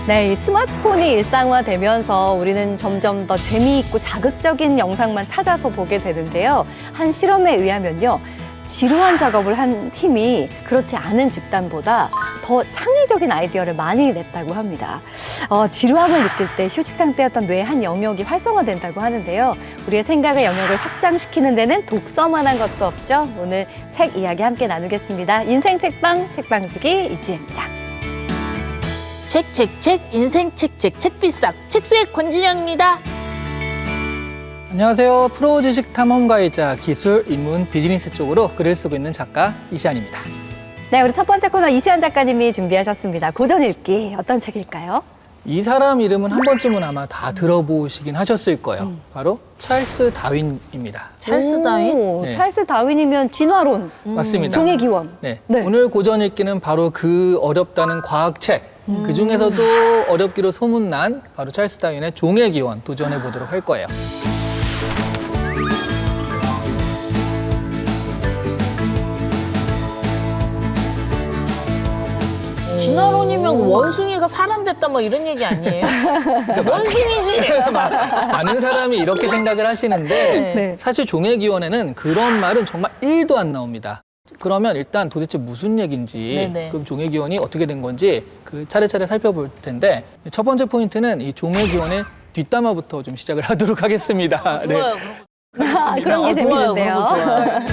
네, 이 스마트폰이 일상화되면서 우리는 점점 더 재미있고 자극적인 영상만 찾아서 보게 되는데요. 한 실험에 의하면요. 지루한 작업을 한 팀이 그렇지 않은 집단보다 더 창의적인 아이디어를 많이 냈다고 합니다. 지루함을 느낄 때 휴식 상태였던 뇌의 한 영역이 활성화된다고 하는데요. 우리의 생각의 영역을 확장시키는 데는 독서만 한 것도 없죠. 오늘 책 이야기 함께 나누겠습니다. 인생 책방, 책방지기 이지혜입니다. 책, 인생 책비싹, 책수의 권진영입니다. 안녕하세요. 프로 지식 탐험가이자 기술, 인문, 비즈니스 쪽으로 글을 쓰고 있는 작가 이시안입니다. 네, 우리 첫 번째 코너 이시안 작가님이 준비하셨습니다. 고전 읽기 어떤 책일까요? 이 사람 이름은 한 번쯤은 아마 다 들어보시긴 하셨을 거예요. 바로 찰스 다윈입니다. 찰스 다윈? 오, 네. 찰스 다윈이면 진화론, 맞습니다. 종의 기원. 네. 네. 오늘 고전 읽기는 바로 그 어렵다는 과학책, 그 중에서도 어렵기로 소문난 바로 찰스 다윈의 종의 기원 도전해 보도록 할 거예요. 진화론이면 원숭이가 사람 됐다 뭐 이런 얘기 아니에요? 원숭이지! 많은 사람이 이렇게 생각을 하시는데 네. 사실 종의 기원에는 그런 말은 정말 1도 안 나옵니다. 그러면 일단 도대체 무슨 얘기인지, 네네. 그럼 종의 기원이 어떻게 된 건지 그 차례차례 살펴볼 텐데 첫 번째 포인트는 이 종의 기원의 뒷담화부터 좀 시작을 하도록 하겠습니다. 좋아요. 그런 게 재밌는데요. 좋아요.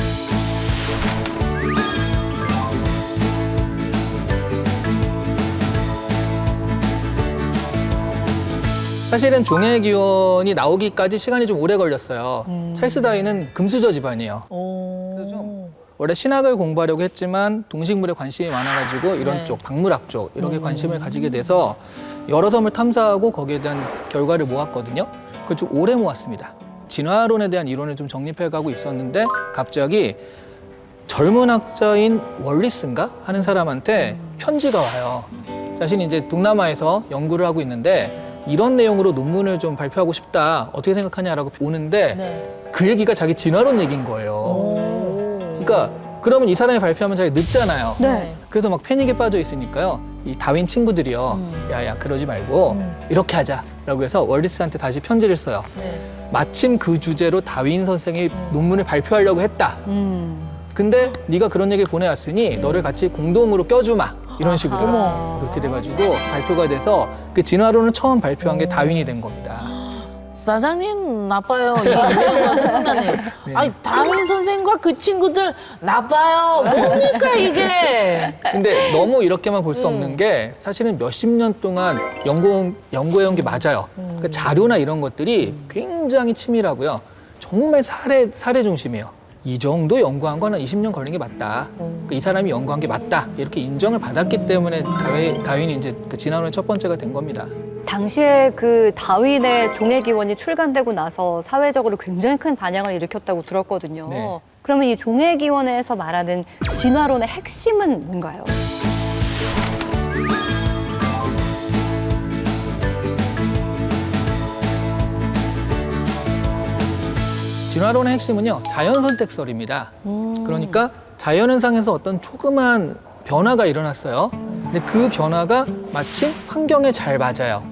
사실은 종의 기원이 나오기까지 시간이 좀 오래 걸렸어요. 찰스 다윈은 금수저 집안이에요. 그래서 좀 원래 신학을 공부하려고 했지만 동식물에 관심이 많아가지고 이런 네. 쪽, 박물학 쪽 이렇게 관심을 가지게 돼서 여러 섬을 탐사하고 거기에 대한 결과를 모았거든요. 그걸 좀 오래 모았습니다. 진화론에 대한 이론을 좀 정립해가고 있었는데 갑자기 젊은 학자인 월리스인가 하는 사람한테 편지가 와요. 자신이 이제 동남아에서 연구를 하고 있는데 이런 내용으로 논문을 좀 발표하고 싶다. 어떻게 생각하냐라고 오는데 네. 그 얘기가 자기 진화론 얘기인 거예요. 그러니까 그러면 이 사람이 발표하면 자기 늦잖아요. 네. 그래서 막 패닉에 빠져 있으니까요. 이 다윈 친구들이요. 야야 그러지 말고 이렇게 하자라고 해서 월리스한테 다시 편지를 써요. 네. 마침 그 주제로 다윈 선생이 논문을 발표하려고 했다. 근데 네가 그런 얘기를 보내왔으니 너를 같이 공동으로 껴주마. 이런 식으로 그렇게 돼가지고 발표가 돼서 그 진화론을 처음 발표한 게 다윈이 된 겁니다. 사장님 나빠요. 이게 뭐가 생각나네. 아니 다윈 선생과 그 친구들 나빠요. 뭡니까 이게? 근데 너무 이렇게만 볼 수 없는 게 사실은 몇십 년 동안 연구해온 게 맞아요. 그 자료나 이런 것들이 굉장히 치밀하고요. 정말 사례 중심이에요. 이 정도 연구한 거는 20년 걸린 게 맞다. 이 사람이 연구한 게 맞다. 이렇게 인정을 받았기 때문에 다윈이 이제 그 진화론의 첫 번째가 된 겁니다. 당시에 그 다윈의 종의 기원이 출간되고 나서 사회적으로 굉장히 큰 반향을 일으켰다고 들었거든요. 네. 그러면 이 종의 기원에서 말하는 진화론의 핵심은 뭔가요? 진화론의 핵심은요, 자연선택설입니다. 그러니까 자연현상에서 어떤 조그만 변화가 일어났어요. 근데 그 변화가 마침 환경에 잘 맞아요.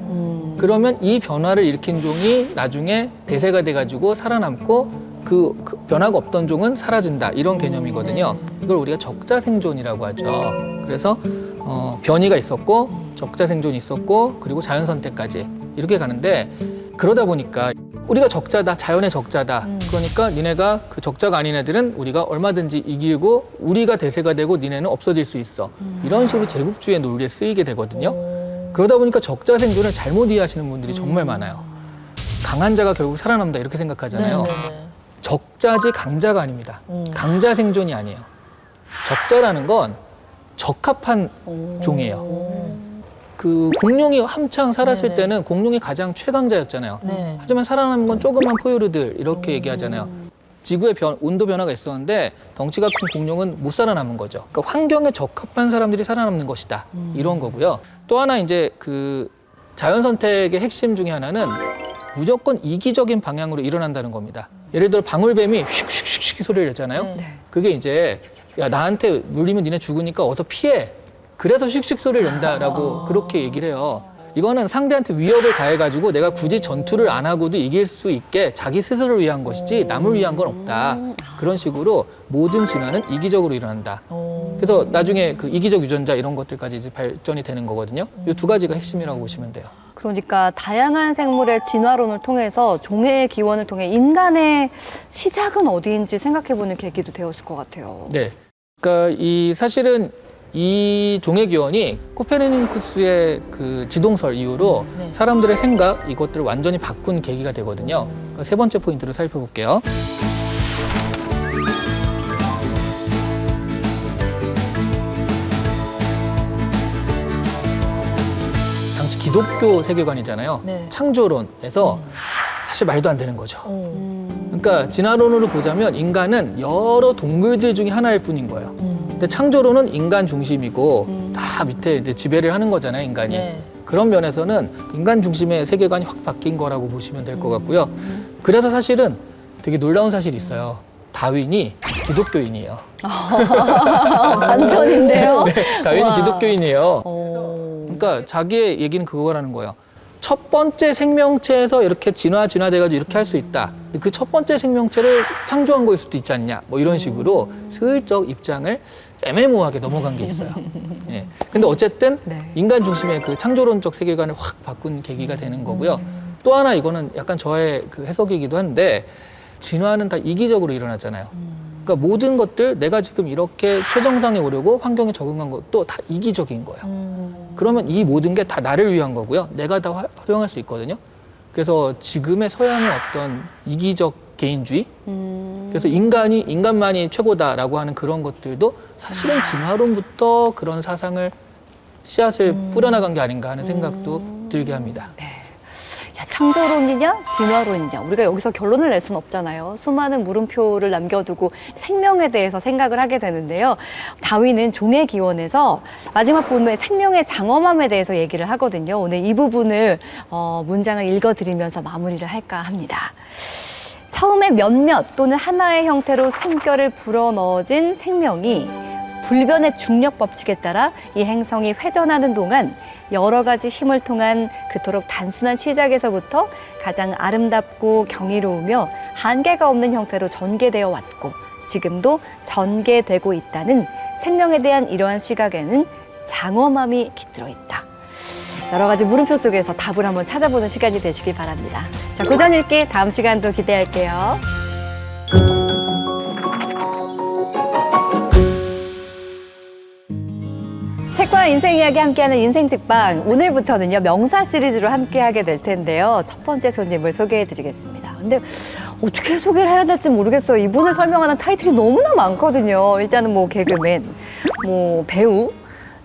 그러면 이 변화를 일으킨 종이 나중에 대세가 돼가지고 살아남고 그 변화가 없던 종은 사라진다. 이런 개념이거든요. 이걸 우리가 적자생존이라고 하죠. 그래서 변이가 있었고 적자생존이 있었고 그리고 자연선택까지 이렇게 가는데 그러다 보니까 우리가 적자다, 자연의 적자다. 그러니까 니네가 그 적자가 아닌 애들은 우리가 얼마든지 이기고 우리가 대세가 되고 니네는 없어질 수 있어. 이런 식으로 제국주의 논리에 쓰이게 되거든요. 그러다 보니까 적자 생존을 잘못 이해하시는 분들이 정말 많아요. 강한 자가 결국 살아남는다 이렇게 생각하잖아요. 네네네. 적자지 강자가 아닙니다. 강자 생존이 아니에요. 적자라는 건 적합한 종이에요. 그 공룡이 한창 살았을 네네. 때는 공룡이 가장 최강자였잖아요. 네. 하지만 살아남은 건 조그만 포유류들 이렇게 얘기하잖아요. 지구의 온도 변화가 있었는데 덩치가 큰 공룡은 못 살아남은 거죠. 그러니까 환경에 적합한 사람들이 살아남는 것이다. 이런 거고요. 또 하나 이제 그 자연 선택의 핵심 중에 하나는 무조건 이기적인 방향으로 일어난다는 겁니다. 예를 들어 방울뱀이 휙휙휙 소리를 내잖아요. 네. 그게 이제 야 나한테 물리면 니네 죽으니까 어서 피해. 그래서 슉슉 소리를 낸다라고 그렇게 얘기를 해요. 이거는 상대한테 위협을 가해가지고 내가 굳이 전투를 안 하고도 이길 수 있게 자기 스스로를 위한 것이지 남을 위한 건 없다. 그런 식으로 모든 진화는 이기적으로 일어난다. 그래서 나중에 그 이기적 유전자 이런 것들까지 이제 발전이 되는 거거든요. 이 두 가지가 핵심이라고 보시면 돼요. 그러니까 다양한 생물의 진화론을 통해서 종의 기원을 통해 인간의 시작은 어디인지 생각해보는 계기도 되었을 것 같아요. 네. 그러니까 사실은 이 종의 기원이 코페르니쿠스의 그 지동설 이후로 네. 사람들의 생각 이것들을 완전히 바꾼 계기가 되거든요. 그러니까 세 번째 포인트를 살펴볼게요. 당시 기독교 세계관이잖아요. 네. 창조론에서 사실 말도 안 되는 거죠. 어. 그러니까 진화론으로 보자면 인간은 여러 동물들 중에 하나일 뿐인 거예요. 근데 창조론은 인간 중심이고 다 밑에 이제 지배를 하는 거잖아요, 인간이. 네. 그런 면에서는 인간 중심의 세계관이 확 바뀐 거라고 보시면 될 것 같고요. 그래서 사실은 되게 놀라운 사실이 있어요. 다윈이 기독교인이에요. 반전인데요. 네, 다윈이 와. 기독교인이에요. 어. 그러니까 자기의 얘기는 그거라는 거예요. 첫 번째 생명체에서 이렇게 진화돼가지고 이렇게 할 수 있다. 그 첫 번째 생명체를 창조한 거일 수도 있지 않냐. 뭐 이런 식으로 슬쩍 입장을 애매모호하게 넘어간 게 있어요. 예. 근데 어쨌든 네. 인간 중심의 그 창조론적 세계관을 확 바꾼 계기가 되는 거고요. 또 하나 이거는 약간 저의 그 해석이기도 한데 진화는 다 이기적으로 일어나잖아요. 그러니까 모든 것들 내가 지금 이렇게 최정상에 오려고 환경에 적응한 것도 다 이기적인 거예요. 그러면 이 모든 게 다 나를 위한 거고요. 내가 다 활용할 수 있거든요. 그래서 지금의 서양의 어떤 이기적 개인주의, 그래서 인간만이 최고다라고 하는 그런 것들도 사실은 진화론부터 그런 사상을 씨앗을 뿌려나간 게 아닌가 하는 생각도 들게 합니다. 야, 창조론이냐 진화론이냐 우리가 여기서 결론을 낼 수는 없잖아요. 수많은 물음표를 남겨두고 생명에 대해서 생각을 하게 되는데요. 다윈은 종의 기원에서 마지막 부분에 생명의 장엄함에 대해서 얘기를 하거든요. 오늘 이 부분을 문장을 읽어드리면서 마무리를 할까 합니다. 처음에 몇몇 또는 하나의 형태로 숨결을 불어넣어진 생명이 불변의 중력 법칙에 따라 이 행성이 회전하는 동안 여러 가지 힘을 통한 그토록 단순한 시작에서부터 가장 아름답고 경이로우며 한계가 없는 형태로 전개되어 왔고 지금도 전개되고 있다는 생명에 대한 이러한 시각에는 장엄함이 깃들어 있다. 여러 가지 물음표 속에서 답을 한번 찾아보는 시간이 되시길 바랍니다. 자, 고전 읽기 다음 시간도 기대할게요. 책과 인생 이야기 함께하는 인생 책방, 오늘부터는요 명사 시리즈로 함께하게 될 텐데요. 첫 번째 손님을 소개해드리겠습니다. 근데 어떻게 소개를 해야 될지 모르겠어요. 이분을 설명하는 타이틀이 너무나 많거든요. 일단은 뭐 개그맨, 뭐 배우,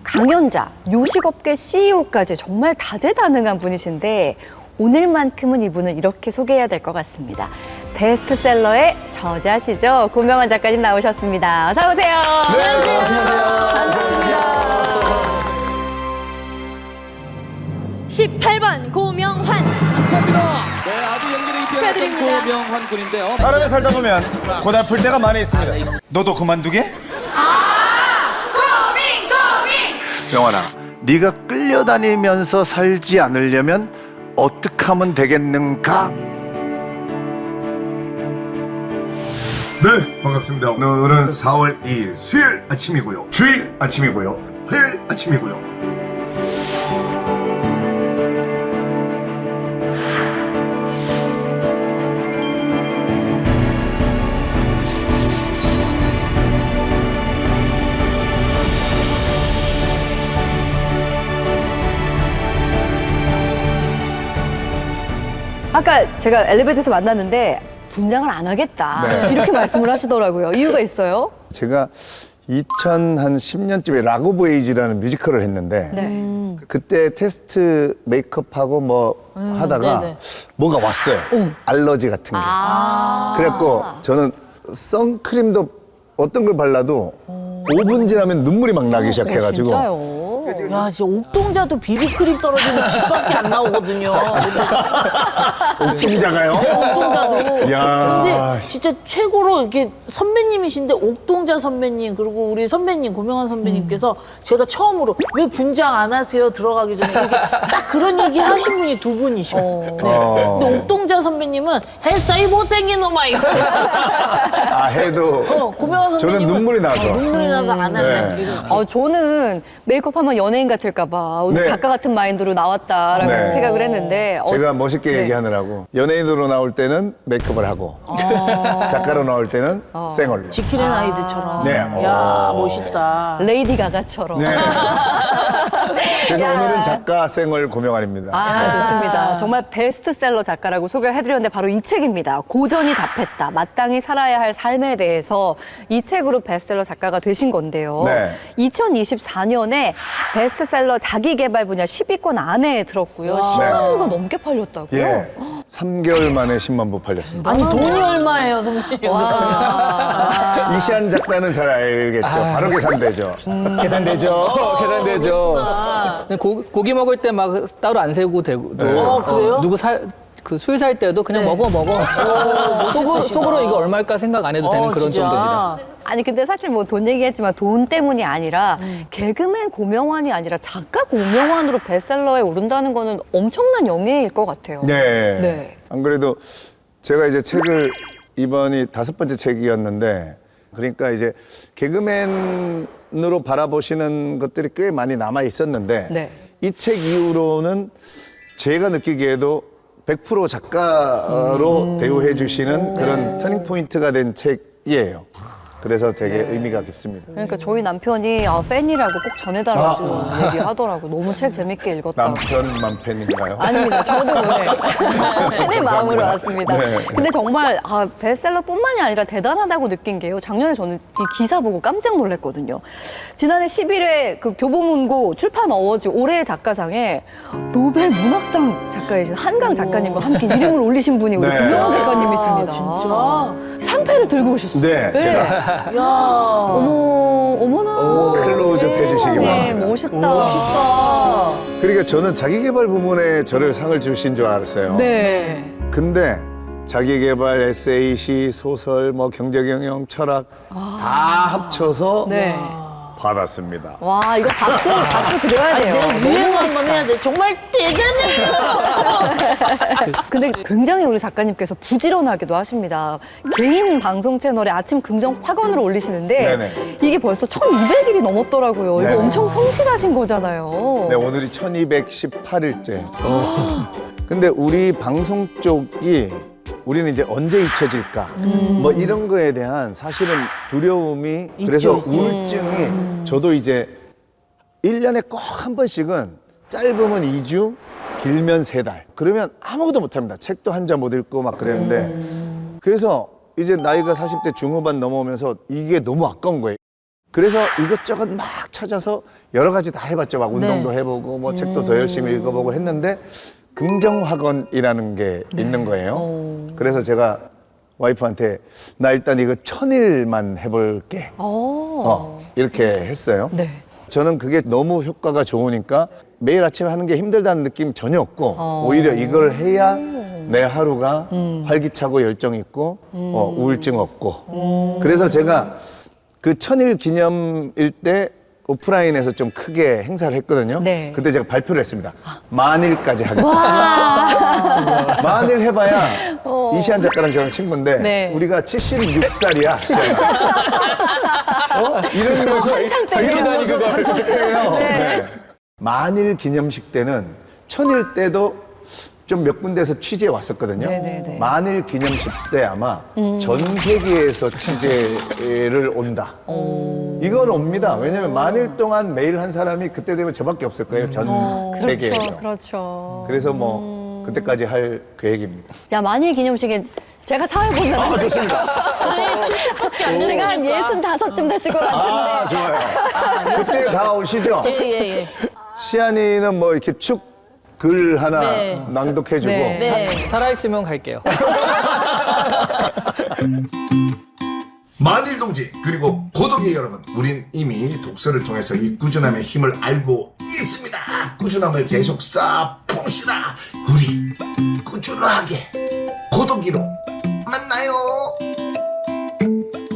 강연자, 요식업계 CEO까지 정말 다재다능한 분이신데 오늘만큼은 이분을 이렇게 소개해야 될 것 같습니다. 베스트셀러의 저자시죠. 고명환 작가님 나오셨습니다. 어서 오세요. 네, 안녕하세요. 반갑습니다. 18번 고명환 축하합니다. 네, 아주 연기력이 뛰어났던 축하드립니다. 고명환 군인데요. 사람에 살다 보면 고달플 때가 많이 있습니다. 너도 그만두게? 명환아, 네가 끌려다니면서 살지 않으려면 어떻게 하면 되겠는가? 네, 반갑습니다. 오늘은 4월 2일 수요일 아침이고요. 주일 아침이고요. 화요일 아침이고요. 아까 제가 엘리베이터에서 만났는데 분장을 안 하겠다 네. 이렇게 말씀을 하시더라고요. 이유가 있어요? 제가 2010년쯤에 락 오브 에이지라는 뮤지컬을 했는데 네. 그때 테스트 메이크업하고 뭐 하다가 네네. 뭐가 왔어요. 알러지 같은 게. 그래갖고 저는 선크림도 어떤 걸 발라도 5분 지나면 눈물이 막 나기 시작해가지고 진짜요? 야, 진짜 옥동자도 비비크림 떨어지면 집밖에 안 나오거든요. 옥동자가요? 옥동자도. 야. 근데 진짜 최고로 이렇게 선배님이신데 옥동자 선배님 그리고 우리 선배님 고명환 선배님께서 제가 처음으로 왜 분장 안 하세요 들어가기 전에 이렇게 딱 그런 얘기 하신 분이 두 분이셔. 네. 근데 옥동자 선배님은 했어 이 못생긴 놈아 이거. 아, 해도. 고명환 저는 선배님은 눈물이 나서. 눈물이 나서 안 한다. 네. 저는 메이크업하면 연예인 같을까봐 오늘 네. 작가 같은 마인드로 나왔다라고 네. 생각을 했는데 제가 멋있게 네. 얘기하느라고 연예인으로 나올 때는 메이크업을 하고 작가로 나올 때는 생얼로. 지킬의 나이드처럼. 네. 야 멋있다. 레이디 가가처럼. 네. 그래서 오늘은 작가 생얼 고명환입니다. 좋습니다. 정말 베스트셀러 작가라고 소개를 해드렸는데 바로 이 책입니다. 고전이 답했다. 마땅히 살아야 할 삶에 대해서 이 책으로 베스트셀러 작가가 되신 건데요. 네. 2024년에 베스트셀러 자기개발 분야 10위권 안에 들었고요. 10만 부가 넘게 팔렸다고요? 예. 3개월 만에 10만 부 팔렸습니다. 아니 돈이 얼마예요 선배님? 와. 이시안 작가는 잘 알겠죠. 바로 계산되죠. 계산되죠. 계산되죠. 근데 고기 먹을 때 막 따로 안 세고 되고. 그래요? 누구 그 술 살 때도 그냥 먹어. 속으로 이거 얼마일까 생각 안 해도 되는 그런 진짜. 정도입니다. 아니 근데 사실 뭐 돈 얘기했지만 돈 때문이 아니라 개그맨 고명환이 아니라 작가 고명환으로 베스트셀러에 오른다는 거는 엄청난 영예일 것 같아요. 네. 네. 안 그래도 제가 이제 책을 이번이 5번째 책이었는데 그러니까 이제 개그맨으로 바라보시는 것들이 꽤 많이 남아 있었는데 네. 이 책 이후로는 제가 느끼기에도 100% 작가로 대우해 주시는 그런 터닝 포인트가 된 책이에요. 그래서 되게 의미가 깊습니다. 그러니까 저희 남편이 팬이라고 꼭 전해달라고 얘기하더라고. 너무 책 재밌게 읽었다고. 남편만 팬인가요? 아닙니다. 저도 오늘 팬의 마음으로 왔습니다. 네. 근데 정말 베스트셀러뿐만이 아니라 대단하다고 느낀 게요. 작년에 저는 이 기사 보고 깜짝 놀랐거든요. 지난해 11회 그 교보문고 출판 어워즈 올해의 작가상에 노벨 문학상 작가이신 한강 작가님과 함께 이름을 올리신 분이 우리 네. 고명환 작가님이십니다. 진짜? 상패를 들고 오셨어요. 네, 제가 야. 어머나. 클로즈업 해주시기 네, 바랍니다. 멋있다. 그러니까 저는 자기개발 부문에 저를 상을 주신 줄 알았어요. 네. 근데 자기개발, 에세이, 시, 소설, 뭐 경제경영, 철학 다 합쳐서 네. 받았습니다. 와, 이거 박수 드려야 돼요. 유행 한번 해야 돼. 정말 대단해요. 근데 굉장히 우리 작가님께서 부지런하기도 하십니다. 개인 방송 채널에 아침 긍정 확언을 올리시는데 네네. 이게 벌써 1200일이 넘었더라고요. 네네. 이거 엄청 성실하신 거잖아요. 네, 오늘이 1218일째. 근데 우리 방송 쪽이 우리는 이제 언제 잊혀질까? 뭐 이런 거에 대한 사실은 두려움이 그래서 있죠. 우울증이 저도 이제 1년에 꼭 한 번씩은 짧으면 2주, 길면 3달. 그러면 아무것도 못 합니다. 책도 한 권 못 읽고 막 그랬는데. 그래서 이제 나이가 40대 중후반 넘어오면서 이게 너무 아까운 거예요. 그래서 이것저것 막 찾아서 여러 가지 다 해봤죠. 막 운동도 해보고 뭐 책도 더 열심히 읽어보고 했는데 긍정학원이라는 게 있는 거예요. 그래서 제가 와이프한테 나 일단 이거 1000일만 해볼게. 이렇게 했어요. 네. 저는 그게 너무 효과가 좋으니까 매일 아침에 하는 게 힘들다는 느낌 전혀 없고 오히려 이걸 해야 내 하루가 활기차고 열정 있고 우울증 없고 그래서 제가 그 1000일 기념일 때 오프라인에서 좀 크게 행사를 했거든요. 네. 그때 제가 발표를 했습니다. 만일까지 하겠다. 만일 해봐야 이시안 작가랑 저랑 친구인데 네. 우리가 76살이야. 이러면서 이러면서 한창 때예요. 네. 만일 기념식 때는 1000일 때도 좀 몇 군데에서 취재에 왔었거든요. 네네네. 만일 기념식 때 아마 전 세계에서 취재를 온다. 이건 옵니다. 왜냐면 만일 동안 매일 한 사람이 그때 되면 저밖에 없을 거예요. 전 세계에서. 그렇죠. 그래서 뭐 그때까지 할 계획입니다. 야, 만일 기념식에 제가 사회 보면 아, 좋습니다. 그래 70밖에 안 제가 한 되니까. 65쯤 됐을 것 같은데. 아, 좋아요. 그때 다 오시죠? 예. 시안이는 뭐 이렇게 축 글 하나 네. 낭독해주고 네. 네. 살아있으면 갈게요. 만일동지 그리고 고독의 여러분, 우린 이미 독서를 통해서 이 꾸준함의 힘을 알고 있습니다. 꾸준함을 계속 쌓아봅시다. 우리 꾸준하게 고독이로 만나요.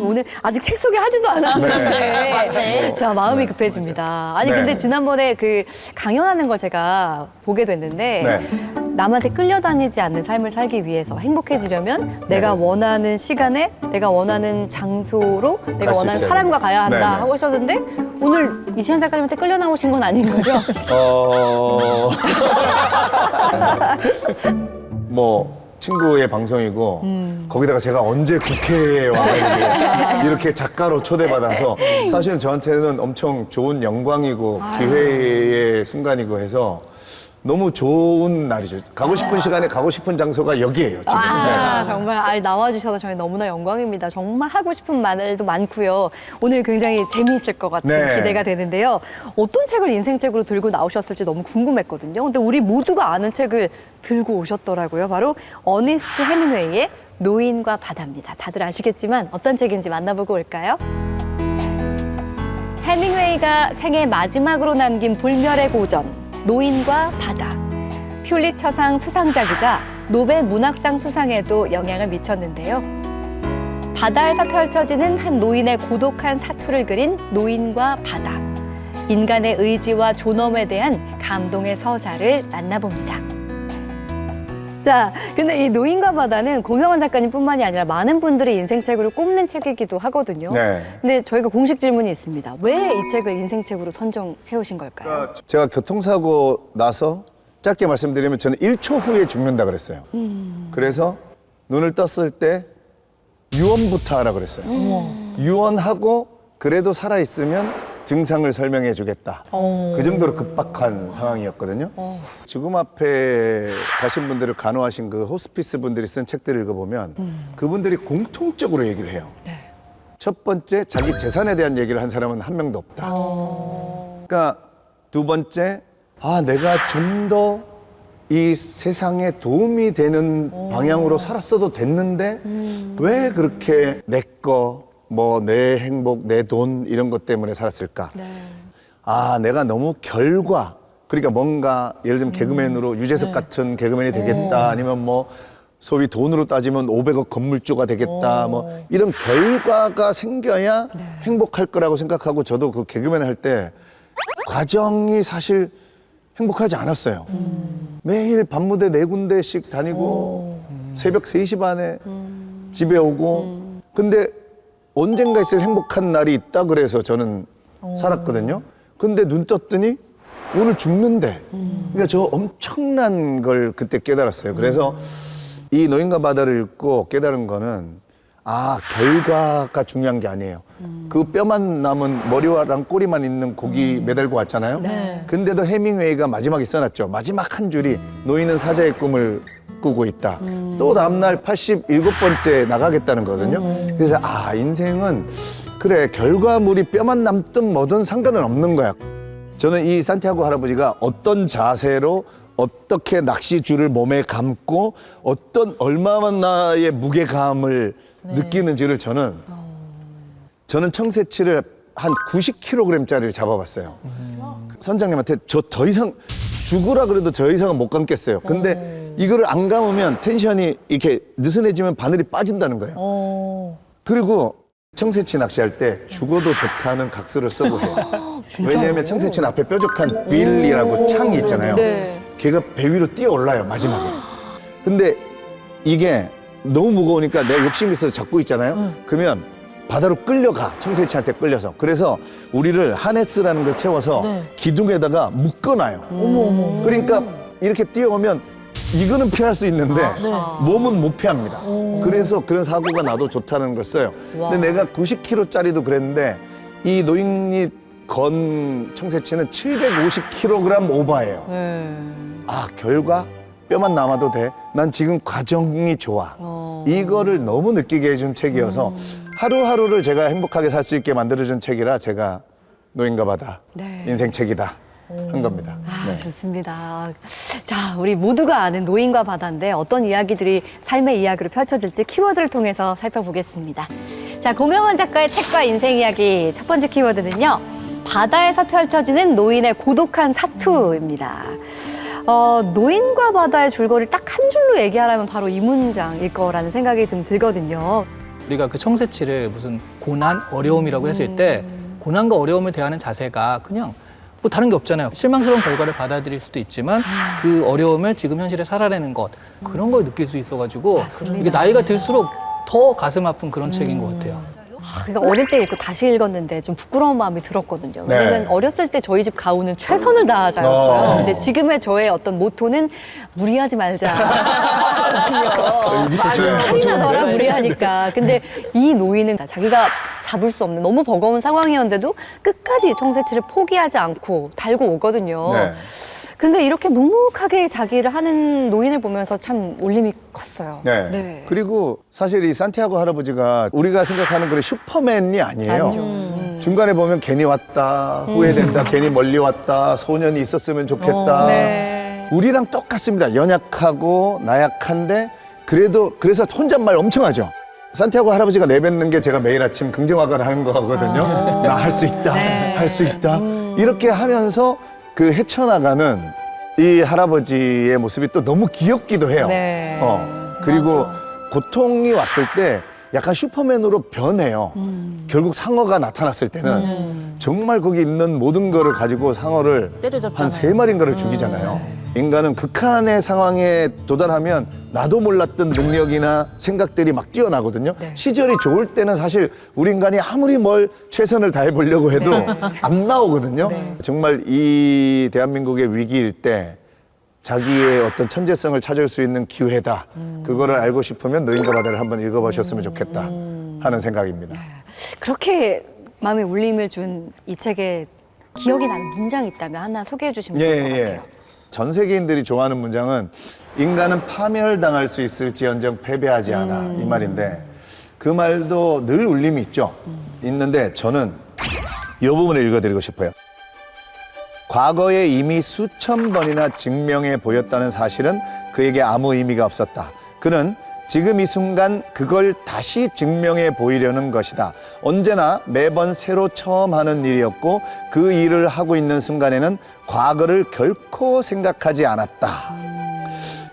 오늘 아직 책 소개하지도 않았는데 맞네. 자 마음이 급해집니다. 아니 네. 근데 지난번에 그 강연하는 걸 제가 보게 됐는데 네. 남한테 끌려다니지 않는 삶을 살기 위해서 행복해지려면 내가 원하는 시간에 내가 원하는 장소로 내가 갈수 원하는 있어야 사람과 된다. 가야 한다 네네. 하고 하셨는데 오늘 이시안 작가님한테 끌려 나오신 건 아닌 거죠? 뭐 친구의 방송이고 거기다가 제가 언제 국회에 와가지고 이렇게 작가로 초대받아서 사실은 저한테는 엄청 좋은 영광이고 기회의 순간이고 해서 너무 좋은 날이죠. 가고 싶은 시간에 가고 싶은 장소가 여기예요, 지금. 네. 정말 나와주셔서 저희 너무나 영광입니다. 정말 하고 싶은 말도 많고요. 오늘 굉장히 재미있을 것 같은 네. 기대가 되는데요. 어떤 책을 인생책으로 들고 나오셨을지 너무 궁금했거든요. 근데 우리 모두가 아는 책을 들고 오셨더라고요. 바로 어니스트 헤밍웨이의 노인과 바다입니다. 다들 아시겠지만 어떤 책인지 만나보고 올까요? 헤밍웨이가 생애 마지막으로 남긴 불멸의 고전 노인과 바다. 퓰리처상 수상작이자 노벨 문학상 수상에도 영향을 미쳤는데요. 바다에서 펼쳐지는 한 노인의 고독한 사투를 그린 노인과 바다. 인간의 의지와 존엄에 대한 감동의 서사를 만나봅니다. 자, 근데 이 노인과 바다는 고명환 작가님뿐만이 아니라 많은 분들이 인생책으로 꼽는 책이기도 하거든요. 네. 근데 저희가 공식 질문이 있습니다. 왜 이 책을 인생책으로 선정해 오신 걸까요? 제가 교통사고 나서 짧게 말씀드리면 저는 1초 후에 죽는다 그랬어요. 그래서 눈을 떴을 때 유언부터 하라 그랬어요. 유언하고 그래도 살아있으면 증상을 설명해 주겠다. 그 정도로 급박한 상황이었거든요. 죽음 앞에 가신 분들을 간호하신 그 호스피스 분들이 쓴 책들을 읽어보면 그분들이 공통적으로 얘기를 해요. 첫 번째, 자기 재산에 대한 얘기를 한 사람은 한 명도 없다. 그러니까 두 번째, 내가 좀 더 이 세상에 도움이 되는 방향으로 살았어도 됐는데 왜 그렇게 내 거, 뭐 내 행복, 내 돈 이런 것 때문에 살았을까? 내가 너무 결과, 그러니까 뭔가 예를 들면 개그맨으로 유재석 같은 개그맨이 되겠다, 아니면 뭐 소위 돈으로 따지면 500억 건물주가 되겠다, 뭐 이런 결과가 생겨야 행복할 거라고 생각하고 저도 그 개그맨 할 때 과정이 사실 행복하지 않았어요. 매일 밤무대 4군데씩 다니고 새벽 3시 반에 집에 오고 근데 언젠가 있을 행복한 날이 있다 그래서 저는 살았거든요. 근데 눈 떴더니 오늘 죽는데 그러니까 저 엄청난 걸 그때 깨달았어요. 그래서 이 노인과 바다를 읽고 깨달은 거는 결과가 중요한 게 아니에요. 그 뼈만 남은 머리와랑 꼬리만 있는 고기 매달고 왔잖아요. 근데도 해밍웨이가 마지막에 써놨죠. 마지막 한 줄이 노인은 사자의 꿈을 꾸고 있다. 또 다음날 87번째 나가겠다는 거거든요. 그래서 인생은 그래 결과물이 뼈만 남든 뭐든 상관은 없는 거야. 저는 이 산티아고 할아버지가 어떤 자세로 어떻게 낚시줄을 몸에 감고 어떤 얼마나의 무게감을 느끼는지를 저는 청새치를 한 90kg짜리를 잡아봤어요. 선장님한테 저 더 이상 죽으라 그래도 저 이상은 못 감겠어요. 근데 이거를 안 감으면 텐션이 이렇게 느슨해지면 바늘이 빠진다는 거예요. 그리고 청새치 낚시할 때 죽어도 좋다는 각서를 쓰고 해요. 왜냐하면 청새치는 앞에 뾰족한 빌이라고 창이 있잖아요. 걔가 배 위로 뛰어 올라요, 마지막에. 근데 이게 너무 무거우니까 내가 욕심이 있어서 잡고 있잖아요. 그러면 바다로 끌려가, 청새치한테 끌려서. 그래서 우리를 하네스라는 걸 채워서 기둥에다가 묶어놔요. 그러니까 이렇게 뛰어오면 이거는 피할 수 있는데 몸은 못 피합니다. 그래서 그런 사고가 나도 좋다는 걸 써요. 근데 내가 90kg짜리도 그랬는데 이 노인이 건 청새치는 750kg 오버예요. 결과 뼈만 남아도 돼. 난 지금 과정이 좋아. 이거를 너무 느끼게 해준 책이어서 하루하루를 제가 행복하게 살 수 있게 만들어준 책이라 제가 노인과 바다 인생책이다 한 겁니다. 좋습니다. 자, 우리 모두가 아는 노인과 바다인데 어떤 이야기들이 삶의 이야기로 펼쳐질지 키워드를 통해서 살펴보겠습니다. 자, 고명원 작가의 책과 인생 이야기 첫 번째 키워드는요. 바다에서 펼쳐지는 노인의 고독한 사투입니다. 노인과 바다의 줄거리를 딱 한 줄로 얘기하라면 바로 이 문장일 거라는 생각이 좀 들거든요. 우리가 그 청새치를 무슨 고난, 어려움이라고 했을 때 고난과 어려움을 대하는 자세가 그냥 뭐 다른 게 없잖아요. 실망스러운 결과를 받아들일 수도 있지만 그 어려움을 지금 현실에 살아내는 것 그런 걸 느낄 수 있어가지고 맞습니다. 이게 나이가 들수록 더 가슴 아픈 그런 책인 것 같아요. 그러니까 어릴 때 읽고 다시 읽었는데 좀 부끄러운 마음이 들었거든요. 네. 왜냐면 어렸을 때 저희 집 가훈은 최선을 다하자였어요. 근데 지금의 저의 어떤 모토는 무리하지 말자. 할이나 너라 무리하니까. 근데 이 노인은 자기가 잡을 수 없는 너무 버거운 상황이었는데도 끝까지 청새치를 포기하지 않고 달고 오거든요. 네. 근데 이렇게 묵묵하게 자기를 하는 노인을 보면서 참 울림이 컸어요. 네. 그리고 사실 이 산티아고 할아버지가 우리가 생각하는 그런 슈퍼맨이 아니에요. 중간에 보면 괜히 왔다, 후회된다, 괜히 멀리 왔다, 소년이 있었으면 좋겠다. 네. 우리랑 똑같습니다. 연약하고 나약한데 그래서 혼잣말 엄청 하죠. 산티아고 할아버지가 내뱉는 게 제가 매일 아침 긍정화가를 하는 거거든요. 나 할 수 있다, 할 수 있다. 이렇게 하면서 그 헤쳐나가는 이 할아버지의 모습이 또 너무 귀엽기도 해요. 네. 그리고 고통이 왔을 때 약간 슈퍼맨으로 변해요. 결국 상어가 나타났을 때는 정말 거기 있는 모든 거를 가지고 상어를 때려잡잖아요. 한 3마리인가를 죽이잖아요. 인간은 극한의 상황에 도달하면 나도 몰랐던 능력이나 생각들이 막 뛰어나거든요. 시절이 좋을 때는 사실 우리 인간이 아무리 뭘 최선을 다해보려고 해도 안 나오거든요. 정말 이 대한민국의 위기일 때 자기의 어떤 천재성을 찾을 수 있는 기회다. 그거를 알고 싶으면 노인과 바다를 한번 읽어보셨으면 좋겠다 하는 생각입니다. 그렇게 마음에 울림을 준 이 책에 기억이 나는 문장이 있다면 하나 소개해 주시면 좋을 것 같아요. 전 세계인들이 좋아하는 문장은 인간은 파멸당할 수 있을지언정 패배하지 않아 이 말인데 그 말도 늘 울림이 있죠. 있는데 저는 이 부분을 읽어드리고 싶어요. 과거에 이미 수천 번이나 증명해 보였다는 사실은 그에게 아무 의미가 없었다. 그는 지금 이 순간 그걸 다시 증명해 보이려는 것이다. 언제나 매번 새로 처음 하는 일이었고 그 일을 하고 있는 순간에는 과거를 결코 생각하지 않았다.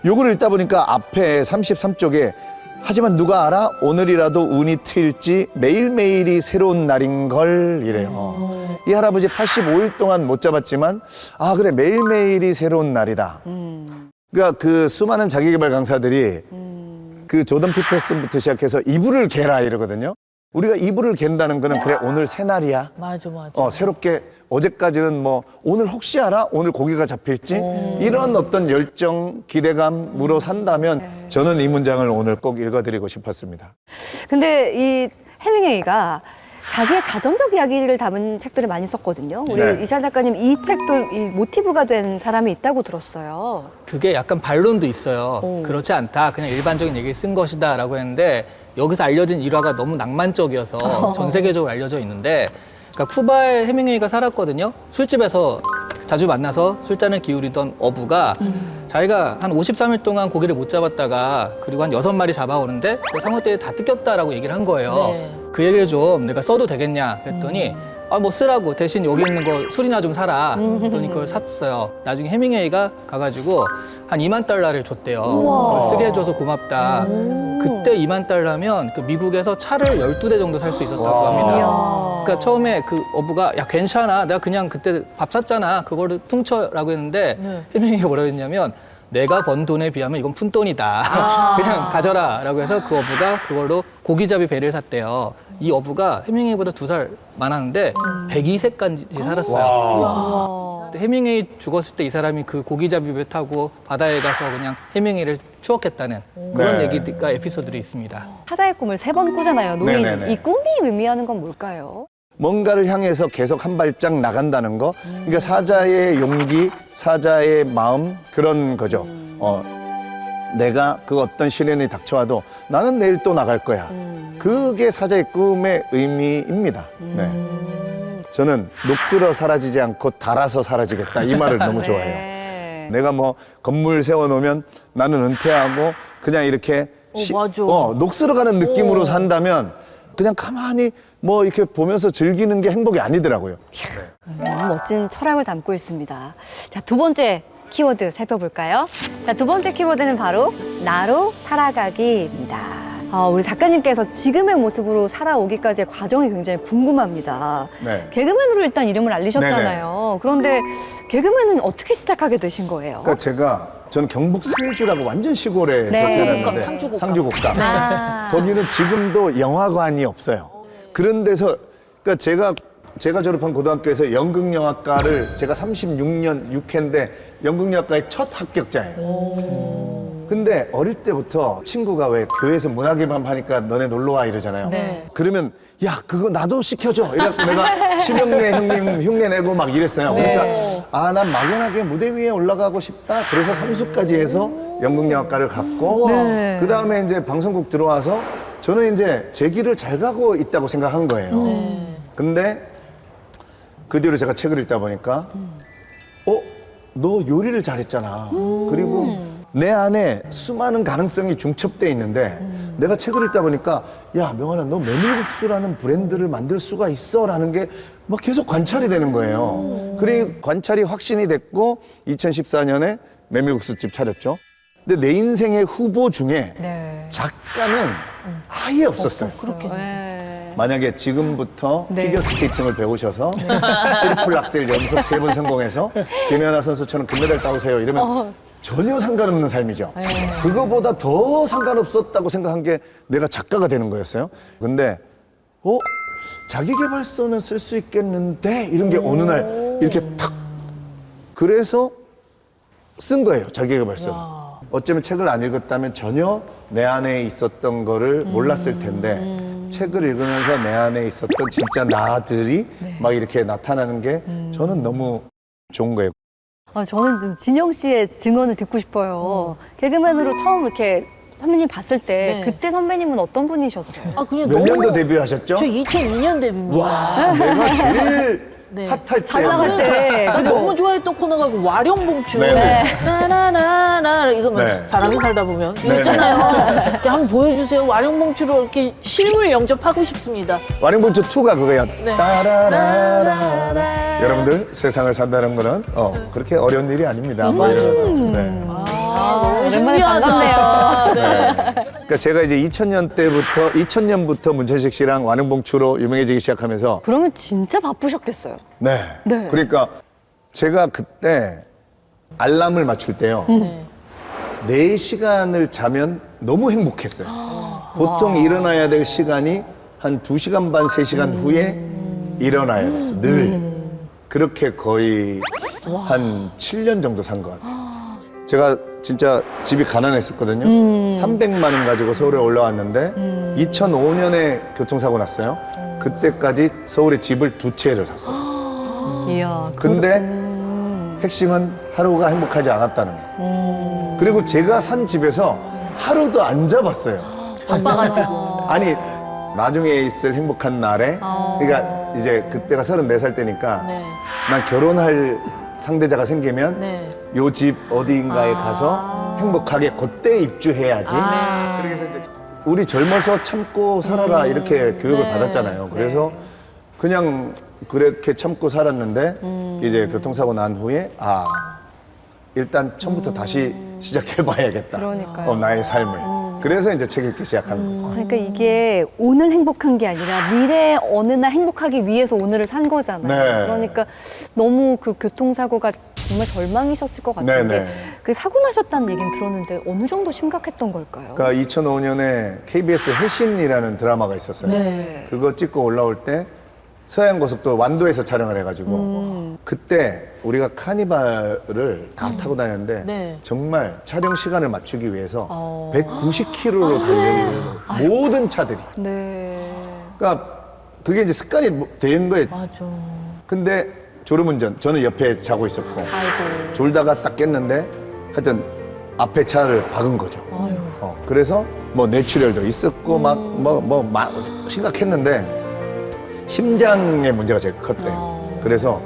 요거를 읽다 보니까 앞에 33쪽에 하지만 누가 알아? 오늘이라도 운이 트일지 매일매일이 새로운 날인걸 이래요. 이 할아버지 85일 동안 못 잡았지만 아 그래 매일매일이 새로운 날이다. 그러니까 그 수많은 자기개발 강사들이 그 조던 피터슨부터 시작해서 이불을 개라 이러거든요. 우리가 이불을 갠다는 거는 그래 오늘 새 날이야. 맞아. 새롭게 어제까지는 뭐 오늘 혹시 알아? 오늘 고기가 잡힐지? 이런 어떤 열정, 기대감으로 산다면 저는 이 문장을 오늘 꼭 읽어드리고 싶었습니다. 근데 이 해밍웨이가 자기의 자전적 이야기를 담은 책들을 많이 썼거든요. 우리 네. 이시안 작가님 이 책도 이 모티브가 된 사람이 있다고 들었어요. 그게 약간 반론도 있어요. 오. 그렇지 않다. 그냥 일반적인 얘기를 쓴 것이다 라고 했는데 여기서 알려진 일화가 너무 낭만적이어서 전 세계적으로 알려져 있는데 그러니까 쿠바에 해밍웨이가 살았거든요. 술집에서 자주 만나서 술잔을 기울이던 어부가 자기가 한 53일 동안 고기를 못 잡았다가 그리고 한 6마리 잡아오는데 상어떼에 다 뜯겼다라고 얘기를 한 거예요. 네. 그 얘기를 좀 내가 써도 되겠냐 그랬더니 아, 뭐 쓰라고 대신 여기 있는 거 술이나 좀 사라 그랬더니 그걸 샀어요. 나중에 해밍웨이가 가가지고 한 2만 달러를 줬대요. 그걸 쓰게 해줘서 고맙다. 그때 2만 달러면 그 미국에서 차를 12대 정도 살 수 있었다고 합니다. 그러니까 처음에 그 어부가 야 괜찮아 내가 그냥 그때 밥 샀잖아 그거를 퉁쳐라고 했는데 해밍웨이가 뭐라고 했냐면 내가 번 돈에 비하면 이건 푼돈이다. 그냥 가져라 라고 해서 그 어부가 그걸로 고기잡이 배를 샀대요. 이 어부가 해밍웨이보다 2살 많았는데 102세까지 살았어요. 근데 해밍웨이 죽었을 때 이 사람이 그 고기잡이 배 타고 바다에 가서 그냥 해밍웨이를 추억했다는 그런 네. 얘기가 에피소드들이 있습니다. 사자의 꿈을 3번 꾸잖아요. 노인. 네네네. 이 꿈이 의미하는 건 뭘까요? 뭔가를 향해서 계속 한 발짝 나간다는 거. 그러니까 사자의 용기, 사자의 마음 그런 거죠. 내가 그 어떤 시련이 닥쳐와도 나는 내일 또 나갈 거야. 그게 사자의 꿈의 의미입니다. 네. 저는 녹슬어 사라지지 않고 닳아서 사라지겠다. 이 말을 너무 좋아해요. 네. 내가 뭐 건물 세워놓으면 나는 은퇴하고 그냥 이렇게 맞아. 녹슬어가는 느낌으로 산다면 그냥 가만히 뭐 이렇게 보면서 즐기는 게 행복이 아니더라고요. 너무 멋진 철학을 담고 있습니다. 자, 두 번째 키워드 살펴볼까요? 자, 두 번째 키워드는 바로 나로 살아가기입니다. 우리 작가님께서 지금의 모습으로 살아오기까지의 과정이 굉장히 궁금합니다. 네. 개그맨으로 일단 이름을 알리셨잖아요. 그런데 개그맨은 어떻게 시작하게 되신 거예요? 그러니까 저는 경북 상주라고 완전 시골에서 네. 태어났는데 상주곡감. 아. 거기는 지금도 영화관이 없어요. 그런 데서 그러니까 제가 졸업한 고등학교에서 연극영화과를 제가 36년 6회인데 연극영화과의 첫 합격자예요. 근데 어릴 때부터 친구가 왜 교회에서 문화개방 하니까 너네 놀러와 이러잖아요. 네. 그러면 야 그거 나도 시켜줘. 이래갖고 내가 심영래 형님 흉내 내고 막 이랬어요. 그러니까 난 막연하게 무대 위에 올라가고 싶다. 그래서 삼수까지 해서 연극영화과를 갔고 네. 그 다음에 이제 방송국 들어와서 저는 이제 제 길을 잘 가고 있다고 생각한 거예요. 근데 그 뒤로 제가 책을 읽다 보니까 너 요리를 잘했잖아. 그리고 내 안에 수많은 가능성이 중첩돼 있는데 내가 책을 읽다 보니까 야 명환아 너 메밀국수라는 브랜드를 만들 수가 있어라는 게 막 계속 관찰이 되는 거예요. 그리고 관찰이 확신이 됐고 2014년에 메밀국수집 차렸죠. 근데 내 인생의 후보 중에 네. 작가는 아예 없었어요. 네. 만약에 지금부터 네. 피겨스케이팅을 배우셔서 트리플 악셀 연속 3번 성공해서 김연아 선수처럼 금메달 따오세요 이러면 전혀 상관없는 삶이죠. 그거보다 더 상관없었다고 생각한 게 내가 작가가 되는 거였어요. 근데 자기계발서는 쓸 수 있겠는데 이런 게 어느 날 이렇게 탁 그래서 쓴 거예요. 자기계발서를. 어쩌면 책을 안 읽었다면 전혀 내 안에 있었던 거를 몰랐을 텐데 책을 읽으면서 내 안에 있었던 진짜 나들이 막 이렇게 나타나는 게 저는 너무 좋은 거예요. 저는 좀 진영 씨의 증언을 듣고 싶어요. 개그맨으로 처음 이렇게 선배님 봤을 때 네. 그때 선배님은 어떤 분이셨어요? 그냥 몇 너무 년도 데뷔하셨죠? 저 2002년 데뷔입니다. 와, 내가 제일 네. 핫할 잘 때. 나갈 때. 아, 그죠? 너무 좋아했던 코너가 그 와룡봉추. 네. 나나나나 이거면 네. 사람이 살다 보면 이거 네. 있잖아요. 이렇게 한번 보여주세요. 와룡봉추로 이렇게 실물 영접하고 싶습니다. 와룡봉추 2가 그거야. 네. 따라라라. 여러분들 세상을 산다는 거는 그렇게 어려운 일이 아닙니다. 뭐 이러면서. 네. 너무 오랜만에 신기하다. 네. 그러니까 제가 이제 2000년부터 문천식 씨랑 와룡봉추로 유명해지기 시작하면서 그러면 진짜 바쁘셨겠어요. 네. 네. 그러니까 제가 그때 알람을 맞출 때요. 4시간을 자면 너무 행복했어요. 보통 일어나야 될 시간이 한 2시간 반, 3시간 후에 일어나야 됐어. 늘. 그렇게 거의 한 7년 정도 산 것 같아요. 제가 진짜 집이 가난했었거든요. 300만 원 가지고 서울에 올라왔는데 2005년에 교통사고 났어요. 그때까지 서울에 집을 2채를 샀어요. 이야. 근데 핵심은 하루가 행복하지 않았다는 거. 그리고 제가 산 집에서 하루도 안 잡았어요. 바빠가지고. 아니 나중에 있을 행복한 날에 그러니까 이제 그때가 34살 때니까 네. 난 결혼할 상대자가 생기면 네. 요 집 어디인가에 가서 행복하게 그때 입주해야지. 그래서 이제 우리 젊어서 참고 살아라 이렇게 교육을 받았잖아요. 그래서 그냥 그렇게 참고 살았는데 이제 교통사고 난 후에 일단 처음부터 다시 시작해봐야겠다. 그러니까요. 나의 삶을. 그래서 이제 책 읽기 시작한 거죠. 그러니까 이게 오늘 행복한 게 아니라 미래 어느 날 행복하기 위해서 오늘을 산 거잖아요. 네. 그러니까 너무 그 교통사고가 정말 절망이셨을 것 같은데 네, 네. 그 사고 나셨다는 얘기는 들었는데 어느 정도 심각했던 걸까요? 그러니까 2005년에 KBS 해신이라는 드라마가 있었어요. 네. 그거 찍고 올라올 때 서해안고속도로 완도에서 촬영을 해가지고 그때 우리가 카니발을 다 타고 다녔는데 네. 정말 촬영 시간을 맞추기 위해서 190km로 달리는 거예요. 모든 차들이. 네. 그러니까 그게 이제 습관이 된 거예요. 맞아. 근데 졸음운전, 저는 옆에 자고 있었고 아이고. 졸다가 딱 깼는데 하여튼 앞에 차를 박은 거죠. 그래서 뭐 뇌출혈도 있었고 막 심각했는데 심장의 문제가 제일 컸대요. 그래서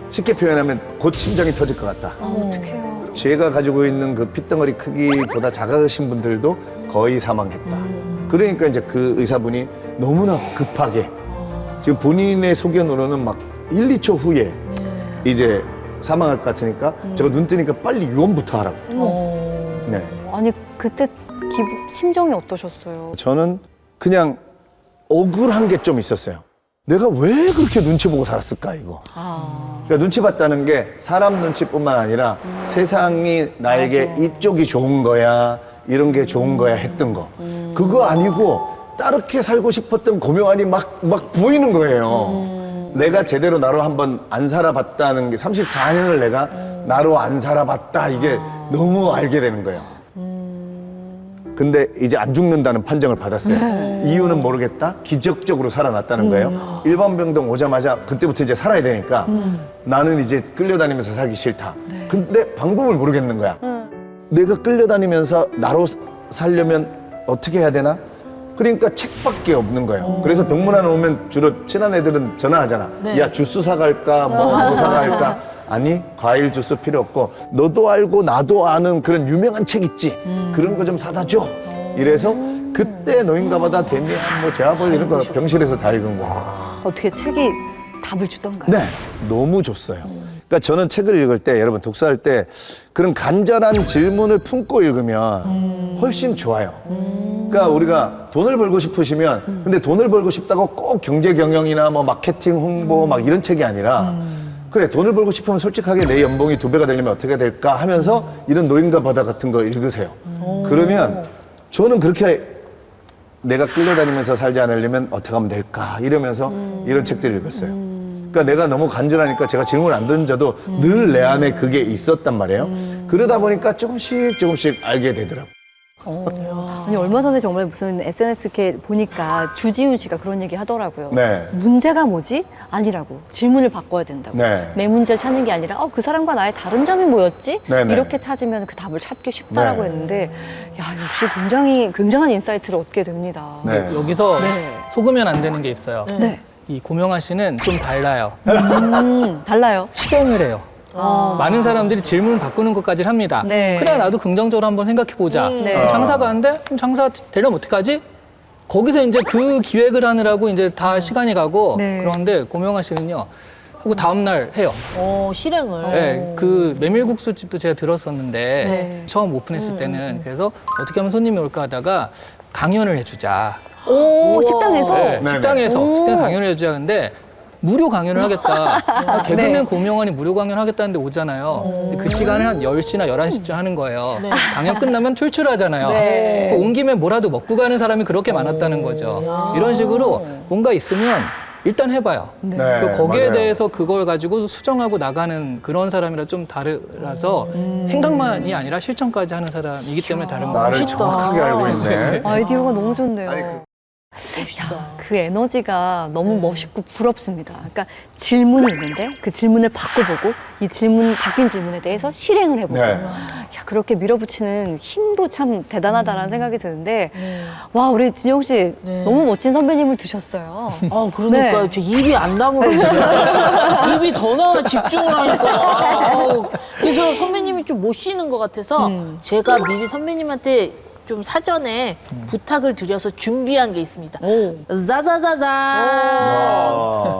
쉽게 표현하면 곧 심장이 터질 것 같다. 어떡해요. 제가 가지고 있는 그 핏덩어리 크기보다 작으신 분들도 거의 사망했다. 그러니까 이제 그 의사분이 너무나 급하게 지금 본인의 소견으로는 막 1, 2초 후에 이제 사망할 것 같으니까 제가 눈 뜨니까 빨리 유언부터 하라고. 네. 아니 그때 심정이 어떠셨어요? 저는 그냥 억울한 게 좀 있었어요. 내가 왜 그렇게 눈치 보고 살았을까 이거. 그러니까 눈치 봤다는 게 사람 눈치뿐만 아니라 세상이 나에게 이쪽이 좋은 거야 이런 게 좋은 거야 했던 거. 그거 아니고 다르게 살고 싶었던 고명환이 막 보이는 거예요. 내가 제대로 나로 한번 안 살아봤다는 게 34년을 내가 나로 안 살아봤다 이게 너무 알게 되는 거예요. 근데 이제 안 죽는다는 판정을 받았어요. 이유는 모르겠다. 기적적으로 살아났다는 거예요. 일반병동 오자마자 그때부터 이제 살아야 되니까 나는 이제 끌려다니면서 살기 싫다. 근데 방법을 모르겠는 거야. 내가 끌려다니면서 나로 살려면 어떻게 해야 되나? 그러니까 책밖에 없는 거예요. 그래서 병문안 오면 주로 친한 애들은 전화하잖아. 야 주스 사갈까 뭐 사갈까? 아니 과일 주스 필요 없고 너도 알고 나도 아는 그런 유명한 책 있지. 그런 거 좀 사다 줘. 이래서 그때 노인가마다 데미안 뭐 제아벌 이런 거 병실에서 다 읽은 거예요. 어떻게 책이 답을 주던가요? 네, 너무 줬어요. 그러니까 저는 책을 읽을 때 여러분 독서할 때 그런 간절한 질문을 품고 읽으면 훨씬 좋아요. 그러니까 우리가 돈을 벌고 싶으시면 근데 돈을 벌고 싶다고 꼭 경제 경영이나 뭐 마케팅 홍보 막 이런 책이 아니라 그래 돈을 벌고 싶으면 솔직하게 내 연봉이 2배가 되려면 어떻게 될까 하면서 이런 노인과 바다 같은 거 읽으세요. 그러면 저는 그렇게 내가 끌려다니면서 살지 않으려면 어떻게 하면 될까 이러면서 이런 책들을 읽었어요. 그러니까 내가 너무 간절하니까 제가 질문을 안 던져도 늘 내 안에 그게 있었단 말이에요. 그러다 보니까 조금씩 알게 되더라고요. 아니 얼마 전에 정말 무슨 SNS 이렇게 보니까 주지훈 씨가 그런 얘기 하더라고요. 네. 문제가 뭐지? 아니라고. 질문을 바꿔야 된다고. 네. 내 문제를 찾는 게 아니라 그 사람과 나의 다른 점이 뭐였지? 네, 네. 이렇게 찾으면 그 답을 찾기 쉽다라고 네. 했는데 야 역시 굉장한 인사이트를 얻게 됩니다. 네. 여기서 네. 속으면 안 되는 게 있어요. 네. 이 고명환 씨는 좀 달라요. 달라요. 식용을 해요. 많은 사람들이 질문 바꾸는 것까지를 합니다. 네. 그래 나도 긍정적으로 한번 생각해보자. 네. 장사가 안 돼? 그럼 장사 되려면 어떡하지? 거기서 이제 그 기획을 하느라고 이제 다 시간이 가고 네. 그런데 고명환 씨는요. 하고 다음날 해요. 실행을. 네, 그 메밀국수 집도 제가 들었었는데 네. 처음 오픈했을 때는 그래서 어떻게 하면 손님이 올까 하다가 강연을 해주자. 오, 식당에서? 네, 네네. 식당에 강연을 해주자 근데 무료 강연을 하겠다. 개그맨 네. 고명환이 무료 강연 하겠다는데 오잖아요. 근데 그 시간을 한 10시나 11시쯤 하는 거예요. 강연 끝나면 출출하잖아요. 네. 온 김에 뭐라도 먹고 가는 사람이 그렇게 많았다는 거죠. 이런 식으로 뭔가 있으면 일단 해봐요. 네, 그 거기에 맞아요. 대해서 그걸 가지고 수정하고 나가는 그런 사람이라 좀 다르라서 생각만이 아니라 실천까지 하는 사람이기 때문에 다른 거예요. 나를 정확하게 알고 있네. 아이디어가 너무 좋네요. 아니, 그 에너지가 너무 멋있고 부럽습니다. 그러니까 질문이 있는데 그 질문을 바꿔보고 이 바뀐 질문에 대해서 실행을 해보고 네. 야, 그렇게 밀어붙이는 힘도 참 대단하다라는 생각이 드는데 와 우리 진영 씨 너무 멋진 선배님을 두셨어요. 그러니까요. 네. 저 입이 안 다물어지네. 입이 더 나와 집중을 하니까. 그래서 선배님이 좀 못 쉬는 것 같아서 제가 미리 선배님한테 좀 사전에 부탁을 드려서 준비한 게 있습니다. 자자자자.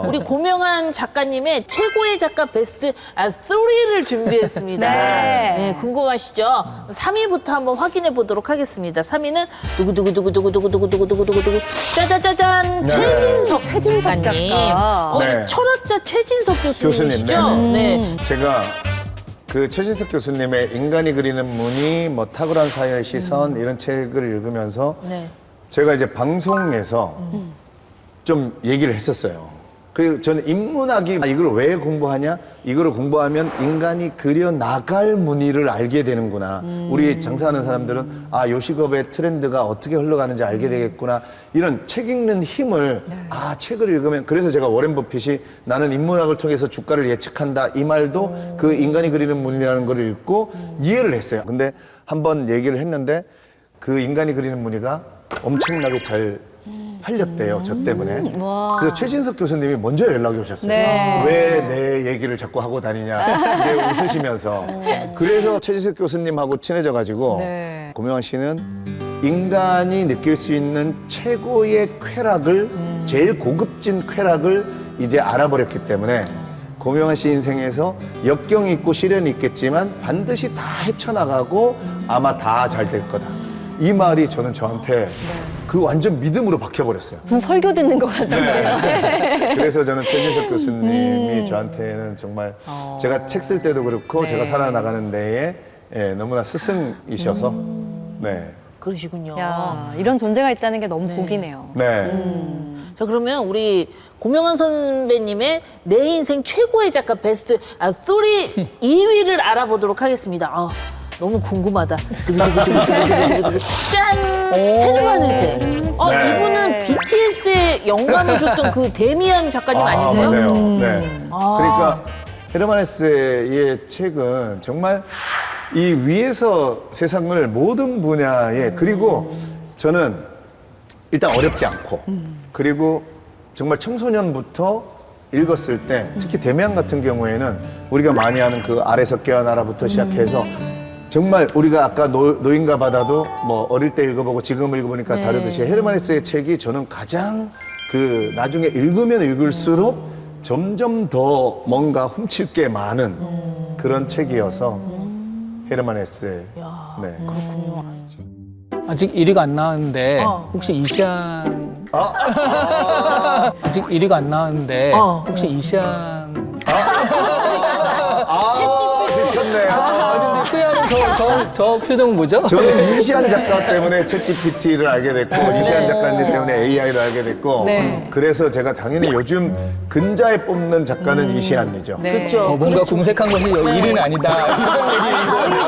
우리 고명환 작가님의 최고의 작가 베스트 3를 준비했습니다. 네. 궁금하시죠? 3위부터 한번 확인해 보도록 하겠습니다. 3위는 두구두구두구두구두구두구두구두구두구 짜자자잔 네. 최진석 최진석 작가님. 작가. 네. 철학자 최진석 교수님이시죠? 교수님, 네. 제가 그 최진석 교수님의 인간이 그리는 무늬, 뭐 탁월한 사회의 시선 이런 책을 읽으면서 네. 제가 이제 방송에서 좀 얘기를 했었어요. 그리고 저는 인문학이 이걸 왜 공부하냐? 이거를 공부하면 인간이 그려 나갈 무늬를 알게 되는구나. 우리 장사하는 사람들은 요식업의 트렌드가 어떻게 흘러가는지 알게 되겠구나. 이런 책 읽는 힘을 책을 읽으면 그래서 제가 워렌 버핏이 나는 인문학을 통해서 주가를 예측한다. 이 말도 그 인간이 그리는 무늬라는 걸 읽고 이해를 했어요. 근데 한번 얘기를 했는데 그 인간이 그리는 무늬가 엄청나게 잘 팔렸대요. 저 때문에. 와. 그래서 최진석 교수님이 먼저 연락이 오셨어요. 네. 왜 내 얘기를 자꾸 하고 다니냐. 이제 웃으시면서. 그래서 최진석 교수님하고 친해져가지고 네. 고명환 씨는 인간이 느낄 수 있는 최고의 쾌락을 제일 고급진 쾌락을 이제 알아버렸기 때문에 고명환 씨 인생에서 역경이 있고 시련이 있겠지만 반드시 다 헤쳐나가고 아마 다 잘 될 거다. 이 말이 저한테 그 완전 믿음으로 박혀버렸어요. 무슨 설교 듣는 것 같아요. 그래서 저는 최진석 교수님이 저한테는 정말 제가 책 쓸 때도 그렇고 제가 살아나가는 데에 너무나 스승이셔서 네. 그러시군요. 야, 이런 존재가 있다는 게 너무 복이네요. 네. 자, 그러면 우리 고명환 선배님의 내 인생 최고의 작가 베스트 3 2위를 알아보도록 하겠습니다. 너무 궁금하다. 짠! 헤르만 헤세. 네. 이분은 BTS에 영감을 줬던 그 데미안 작가님 아니세요? 맞아요. 네. 그러니까 헤르만 헤세의 책은 정말 이 위에서 세상을 모든 분야에 그리고 저는 일단 어렵지 않고 그리고 정말 청소년부터 읽었을 때 특히 데미안 같은 경우에는 우리가 많이 하는 그 아래서 깨어나라부터 시작해서 정말 우리가 아까 노인과 바다도 뭐 어릴 때 읽어보고 지금 읽어보니까 다르듯이 헤르만 헤세의 책이 저는 가장 그 나중에 읽으면 읽을수록 점점 더 뭔가 훔칠 게 많은 그런 책이어서 헤르만 헤세. 네. 그렇군요. 아직 1위가 안 나왔는데 혹시 이시안 아직 1위가 안 나왔는데 혹시 이시안 들켰네. 근데 수야는 저 표정은 뭐죠? 저는 이시안 작가 때문에 챗GPT를 알게 됐고 이시안 작가님 때문에 AI를 알게 됐고 네. 그래서 제가 당연히 요즘 근자에 뽑는 작가는 이시안이죠. 네. 그렇죠. 뭔가 궁색한 것이 1위는 아니다.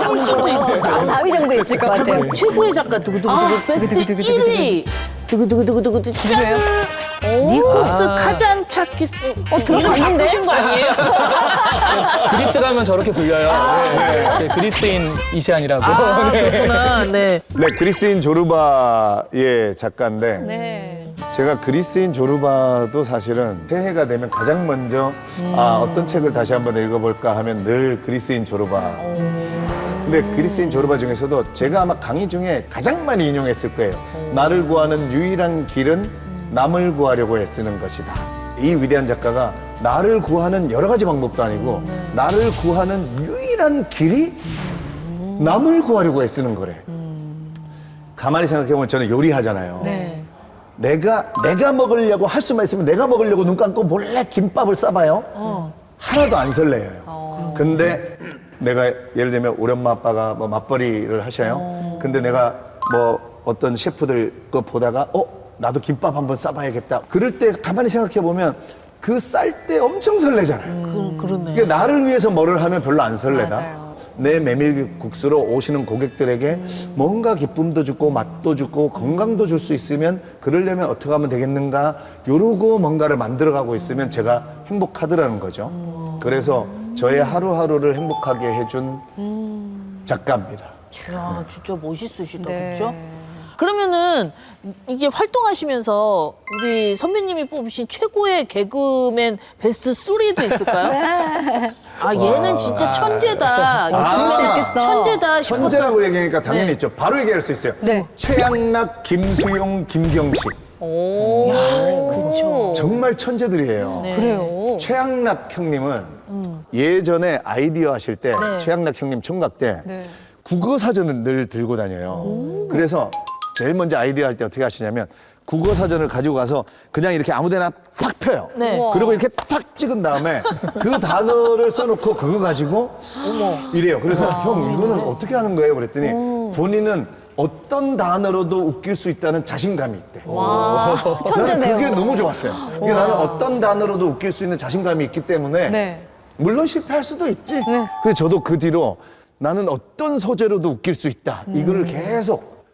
올 수도 있어요. 4위 정도 있을 것 같아요. 최고의 작가 두구두구두구 베스트 1위 두구두구두구두구 짠! 니코스 카잔차키스 들어봤는데? 바꾸신 거 아니에요? 그리스 가면 저렇게 불려요. 네, 그리스인 이시안이라고. 네. 그렇구나. 네. 네, 그리스인 조르바의 작가인데 네. 제가 그리스인 조르바도 사실은 새해가 되면 가장 먼저 어떤 책을 다시 한번 읽어볼까 하면 늘 그리스인 조르바. 근데 그리스인 조르바 중에서도 제가 아마 강의 중에 가장 많이 인용했을 거예요. 나를 구하는 유일한 길은 남을 구하려고 애쓰는 것이다. 이 위대한 작가가 나를 구하는 여러 가지 방법도 아니고 나를 구하는 유일한 길이 남을 구하려고 애쓰는 거래. 가만히 생각해보면 저는 요리하잖아요. 네. 내가 먹으려고 할 수만 있으면 내가 먹으려고 눈 감고 몰래 김밥을 싸봐요. 하나도 안 설레요. 근데 내가 예를 들면 우리 엄마 아빠가 뭐 맞벌이를 하셔요. 근데 내가 뭐 어떤 셰프들 거 보다가 나도 김밥 한번 싸봐야겠다. 그럴 때 가만히 생각해보면 그 쌀 때 엄청 설레잖아요. 그러네. 그러니까 나를 위해서 뭐를 하면 별로 안 설레다. 맞아요. 내 메밀국수로 오시는 고객들에게 뭔가 기쁨도 주고 맛도 주고 건강도 줄 수 있으면 그러려면 어떻게 하면 되겠는가 요러고 뭔가를 만들어가고 있으면 제가 행복하더라는 거죠. 그래서 저의 하루하루를 행복하게 해준 작가입니다. 야, 진짜 멋있으시다, 네. 그렇죠? 그러면은 이게 활동하시면서 우리 선배님이 뽑으신 최고의 개그맨 베스트 3도 있을까요? 얘는 진짜 천재다. 천재다. 싶었던- 천재라고 얘기하니까 당연히 있죠. 바로 얘기할 수 있어요. 네. 최양락, 김수용, 김경식. 그렇죠. 정말 천재들이에요. 그래요. 최양락 형님은 예전에 아이디어 하실 때 최양락 형님 총각 때 네. 국어 사전을 늘 들고 다녀요. 그래서 제일 먼저 아이디어 할 때 어떻게 하시냐면 국어 사전을 가지고 가서 그냥 이렇게 아무데나 팍 펴요. 네. 그리고 이렇게 탁 찍은 다음에 그 단어를 써놓고 그거 가지고 이래요. 그래서 형 이거는 어떻게 하는 거예요? 그랬더니 본인은 어떤 단어로도 웃길 수 있다는 자신감이 있대. 와, 나는 천재네요. 그게 너무 좋았어요. 이게 나는 어떤 단어로도 웃길 수 있는 자신감이 있기 때문에 네. 물론 실패할 수도 있지. 그래서 저도 그 뒤로 나는 어떤 소재로도 웃길 수 있다. 이거를 계속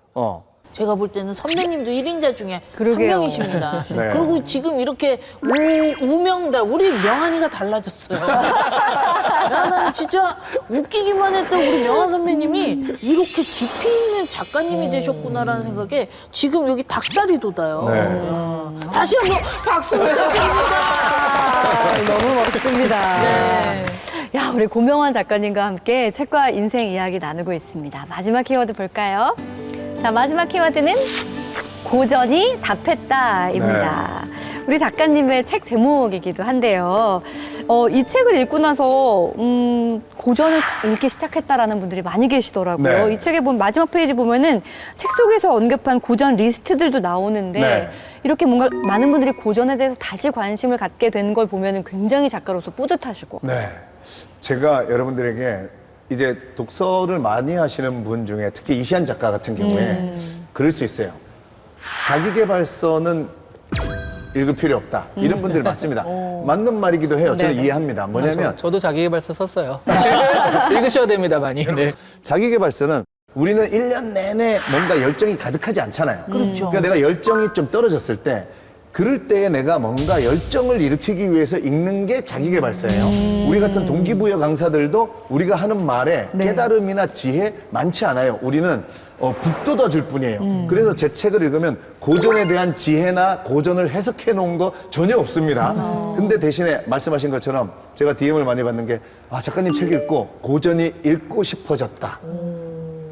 제가 볼 때는 선배님도 1인자 중에 그러게요. 한 명이십니다. 네. 그리고 지금 이렇게 우명달 우리 명한이가 달라졌어요. 나는 진짜 웃기기만 했던 우리 명한 선배님이 이렇게 깊이 있는 작가님이 되셨구나라는 생각에 지금 여기 닭살이 돋아요. 네. 다시 한번 박수 부탁드립니다. 너무 멋있습니다. 네. 야, 우리 고명환 작가님과 함께 책과 인생 이야기 나누고 있습니다. 마지막 키워드 볼까요? 자, 마지막 키워드는 고전이 답했다입니다. 우리 작가님의 책 제목이기도 한데요. 이 책을 읽고 나서 고전을 읽기 시작했다라는 분들이 많이 계시더라고요. 네. 이 책에 보면 마지막 페이지 보면은 책 속에서 언급한 고전 리스트들도 나오는데 네. 이렇게 뭔가 많은 분들이 고전에 대해서 다시 관심을 갖게 된 걸 보면은 굉장히 작가로서 뿌듯하실 것 같아요. 네. 제가 여러분들에게 이제 독서를 많이 하시는 분 중에 특히 이시안 작가 같은 경우에 그럴 수 있어요. 자기계발서는 읽을 필요 없다. 이런 분들 많습니다. 맞는 말이기도 해요. 저는 네네. 이해합니다. 뭐냐면 저도 자기계발서 썼어요. 읽으셔야 됩니다, 많이. 네. 자기계발서는 우리는 1년 내내 뭔가 열정이 가득하지 않잖아요. 그렇죠. 그러니까 내가 열정이 좀 떨어졌을 때 그럴 때에 내가 뭔가 열정을 일으키기 위해서 읽는 게 자기계발서예요. 우리 같은 동기부여 강사들도 우리가 하는 말에 깨달음이나 지혜 많지 않아요. 우리는 북돋아줄 뿐이에요. 그래서 제 책을 읽으면 고전에 대한 지혜나 고전을 해석해 놓은 거 전혀 없습니다. 근데 대신에 말씀하신 것처럼 제가 DM을 많이 받는 게 작가님 책 읽고 고전이 읽고 싶어졌다.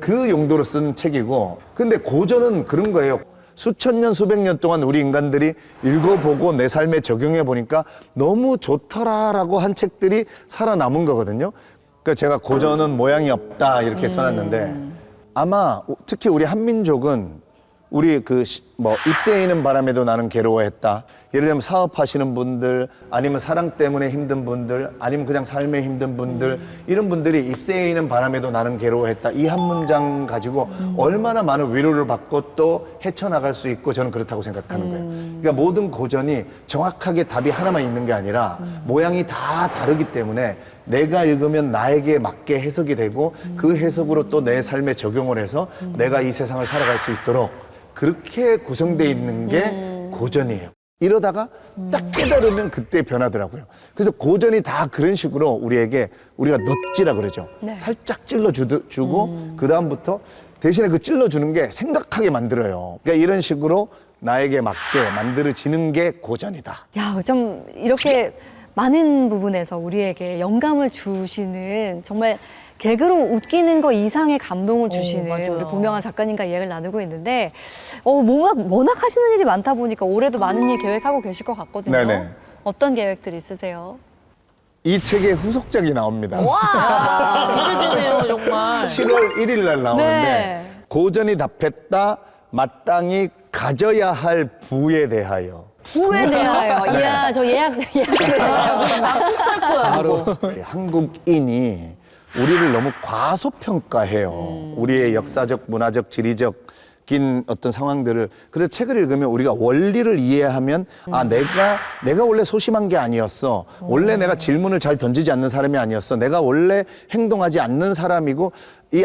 그 용도로 쓴 책이고, 근데 고전은 그런 거예요. 수천 년, 수백 년 동안 우리 인간들이 읽어보고 내 삶에 적용해 보니까 너무 좋더라라고 한 책들이 살아남은 거거든요. 그러니까 제가 고전은 모양이 없다 이렇게 써놨는데 아마 특히 우리 한민족은 우리 잎새이는 바람에도 나는 괴로워했다. 예를 들면 사업하시는 분들, 아니면 사랑 때문에 힘든 분들, 아니면 그냥 삶에 힘든 분들, 이런 분들이 잎새이는 바람에도 나는 괴로워했다. 이 한 문장 가지고 얼마나 많은 위로를 받고 또 헤쳐나갈 수 있고 저는 그렇다고 생각하는 거예요. 그러니까 모든 고전이 정확하게 답이 하나만 있는 게 아니라 모양이 다 다르기 때문에 내가 읽으면 나에게 맞게 해석이 되고 그 해석으로 또 내 삶에 적용을 해서 내가 이 세상을 살아갈 수 있도록 그렇게 구성되어 있는 게 고전이에요. 이러다가 딱 깨달으면 그때 변하더라고요. 그래서 고전이 다 그런 식으로 우리가 넛지라 그러죠. 살짝 찔러주고 그 다음부터 대신에 그 찔러주는 게 생각하게 만들어요. 그러니까 이런 식으로 나에게 맞게 만들어지는 게 고전이다. 야, 좀 이렇게 많은 부분에서 우리에게 영감을 주시는 정말 개그로 웃기는 거 이상의 감동을 주시는 맞아요. 우리 고명환 작가님과 이야기를 나누고 있는데 워낙 하시는 일이 많다 보니까 올해도 많은 일 계획하고 계실 것 같거든요. 네네. 어떤 계획들 있으세요? 이 책의 후속작이 나옵니다. 기대되네요, 정말. 7월 1일 날 나오는데 네. 고전이 답했다. 마땅히 가져야 할 부에 대하여. 부에 대하여. 이야, 저 예약되네요. 막국살 거야. 바로. 한국인이 우리를 너무 과소평가해요. 우리의 역사적, 문화적, 지리적인 어떤 상황들을. 그래서 책을 읽으면 우리가 원리를 이해하면 내가 원래 소심한 게 아니었어. 원래 내가 질문을 잘 던지지 않는 사람이 아니었어. 내가 원래 행동하지 않는 사람이고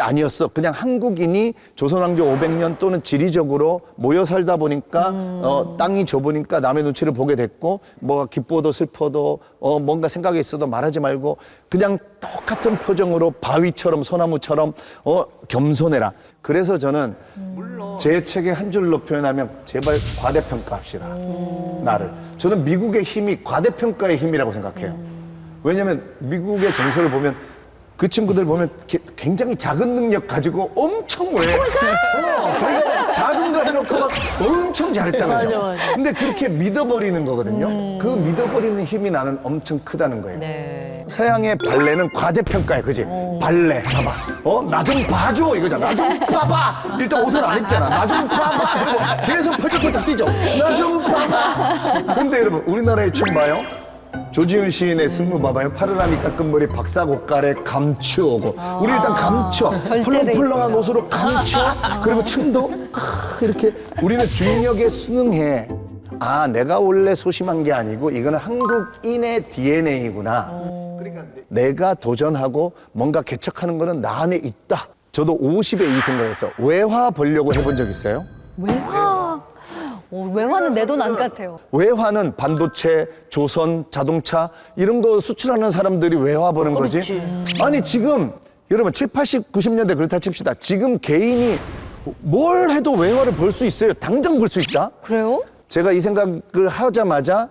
아니었어. 그냥 한국인이 조선왕조 500년 또는 지리적으로 모여 살다 보니까 땅이 좁으니까 남의 눈치를 보게 됐고 뭐가 기뻐도 슬퍼도 뭔가 생각이 있어도 말하지 말고 그냥 똑같은 표정으로 바위처럼 소나무처럼 겸손해라. 그래서 저는 제 책의 한 줄로 표현하면 제발 과대평가합시다. 나를. 저는 미국의 힘이 과대평가의 힘이라고 생각해요. 왜냐하면 미국의 정서를 보면 그 친구들 보면 굉장히 작은 능력 가지고 엄청 자기가 작은 거 해놓고 막 엄청 잘했다 그러죠. 맞아. 근데 그렇게 믿어버리는 거거든요. 그 믿어버리는 힘이 나는 엄청 크다는 거예요. 네. 서양의 발레는 과대평가야, 그지? 발레, 봐봐. 나 좀 봐줘, 이거잖아. 나 좀 봐봐. 일단 옷을 안 입잖아. 나 좀 봐봐. 그리고 계속 펄쩍펄쩍 뛰죠. 나 좀 봐봐. 근데 여러분, 우리나라의 춤 봐요? 조지훈 시인의 승무 봐봐요. 파르라미 깎은 머리 박사고깔에 감추오고 우리 일단 감춰 펄렁펄렁한 옷으로 감춰 그리고 춤도 이렇게 우리는 중력에 순응해. 내가 원래 소심한 게 아니고 이거는 한국인의 DNA구나. 그러니까 내가 도전하고 뭔가 개척하는 거는 나 안에 있다. 저도 50에 이 생각에서 외화 보려고 해본 적 있어요? 외화. 외화는 내 돈 안 같아요. 외화는 반도체, 조선, 자동차 이런 거 수출하는 사람들이 외화 버는 거지. 그렇지. 아니 지금 여러분 7, 80, 90년대 그렇다 칩시다. 지금 개인이 뭘 해도 외화를 벌 수 있어요. 당장 벌 수 있다. 그래요? 제가 이 생각을 하자마자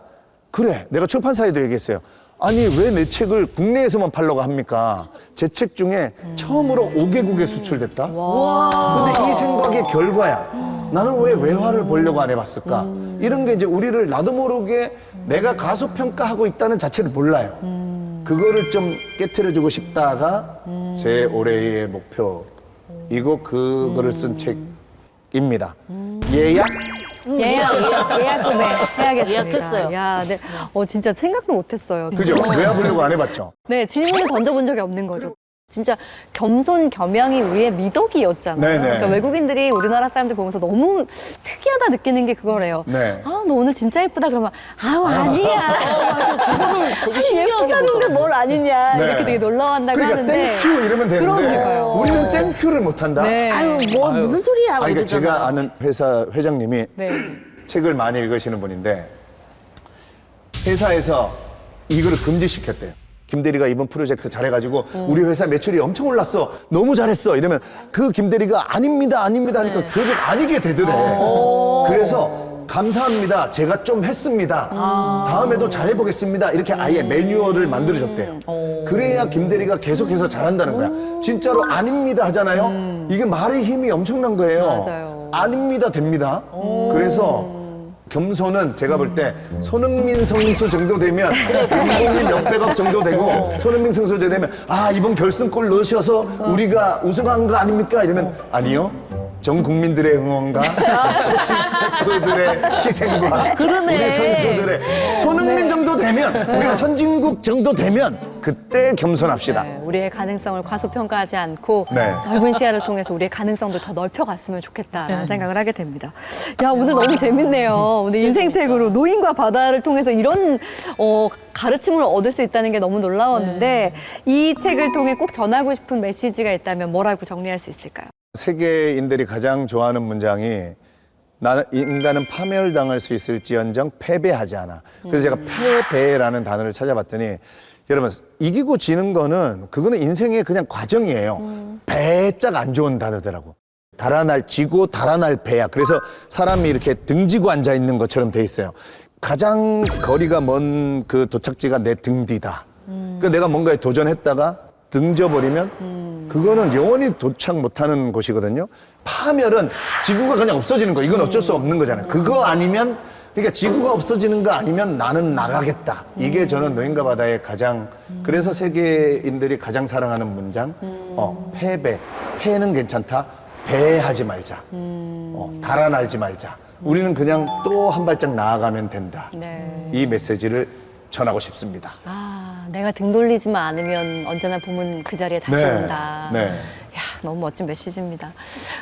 그래 내가 출판사에도 얘기했어요. 아니 왜 내 책을 국내에서만 팔려고 합니까? 제 책 중에 처음으로 5개국에 수출됐다. 근데 이 생각의 결과야. 나는 왜 외화를 보려고 안 해봤을까? 이런 게 이제 우리를 나도 모르게 내가 가소평가하고 있다는 자체를 몰라요. 그거를 좀 깨트려주고 싶다가 제 올해의 목표이고 그거를 쓴 책입니다. 예약? 예약 구매 해야겠습니다. 예약했어요. 야, 네. 진짜 생각도 못했어요. 그죠? 외화 보려고 안 해봤죠? 네, 질문을 던져본 적이 없는 거죠. 진짜 겸손 겸양이 우리의 미덕이었잖아요. 네네. 그러니까 외국인들이 우리나라 사람들 보면서 너무 특이하다 느끼는 게 그거래요. 네. 아, 너 오늘 진짜 예쁘다 그러면 아니야. 그거를 되게 신기하게 예쁘다는데 보더라고요. 뭘 아니냐 네. 이렇게 되게 놀라워한다고 그러니까 하는데. 땡큐 이러면 되는데 그러니까요. 우리는 땡큐를 못한다. 네. 아유, 뭐 무슨 소리야. 아니, 그러니까 이러잖아. 제가 아는 회사 회장님이 네. 책을 많이 읽으시는 분인데 회사에서 이거를 금지시켰대요. 김대리가 이번 프로젝트 잘해가지고 우리 회사 매출이 엄청 올랐어. 너무 잘했어. 이러면 그 김대리가 아닙니다, 아닙니다 하니까 결국 아니게 되더래. 그래서 감사합니다. 제가 좀 했습니다. 다음에도 잘해보겠습니다. 이렇게 아예 매뉴얼을 만들어줬대요. 그래야 김대리가 계속해서 잘한다는 거야. 진짜로 아닙니다 하잖아요. 이게 말의 힘이 엄청난 거예요. 맞아요. 아닙니다 됩니다. 그래서 겸손은 제가 볼 때 손흥민 선수 정도 되면 연봉이 몇백억 정도 되고 손흥민 선수 되면 아 이번 결승골 넣으셔서 우리가 우승한 거 아닙니까? 이러면 아니요. 전 국민들의 응원과 코칭 스태프들의 희생과 우리 선수들의 손흥민 정도 되면 우리가 선진국 정도 되면 그때 겸손합시다. 네, 우리의 가능성을 과소평가하지 않고 네. 넓은 시야를 통해서 우리의 가능성도 더 넓혀갔으면 좋겠다라는 생각을 하게 됩니다. 야, 오늘 너무 재밌네요. 오늘 인생책으로 노인과 바다를 통해서 이런 가르침을 얻을 수 있다는 게 너무 놀라웠는데 이 책을 통해 꼭 전하고 싶은 메시지가 있다면 뭐라고 정리할 수 있을까요? 세계인들이 가장 좋아하는 문장이 인간은 파멸당할 수 있을지언정 패배하지 않아. 그래서 제가 패배라는 단어를 찾아봤더니 여러분 이기고 지는 거는 그거는 인생의 그냥 과정이에요. 배짝 안 좋은 단어더라고. 달아날 지고 달아날 배야. 그래서 사람이 이렇게 등지고 앉아 있는 것처럼 돼 있어요. 가장 거리가 먼 그 도착지가 내 등 뒤다. 그러니까 내가 뭔가에 도전했다가 등져버리면 그거는 영원히 도착 못하는 곳이거든요. 파멸은 지구가 그냥 없어지는 거. 이건 어쩔 수 없는 거잖아요. 그거 아니면 그러니까 지구가 없어지는 거 아니면 나는 나가겠다. 이게 저는 노인과 바다의 가장 그래서 세계인들이 가장 사랑하는 문장. 패배. 패는 괜찮다. 배하지 말자. 달아날지 말자. 우리는 그냥 또 한 발짝 나아가면 된다. 네. 이 메시지를 전하고 싶습니다. 아, 내가 등 돌리지만 않으면 언제나 봄은 그 자리에 다시 네. 온다. 네. 야, 너무 멋진 메시지입니다.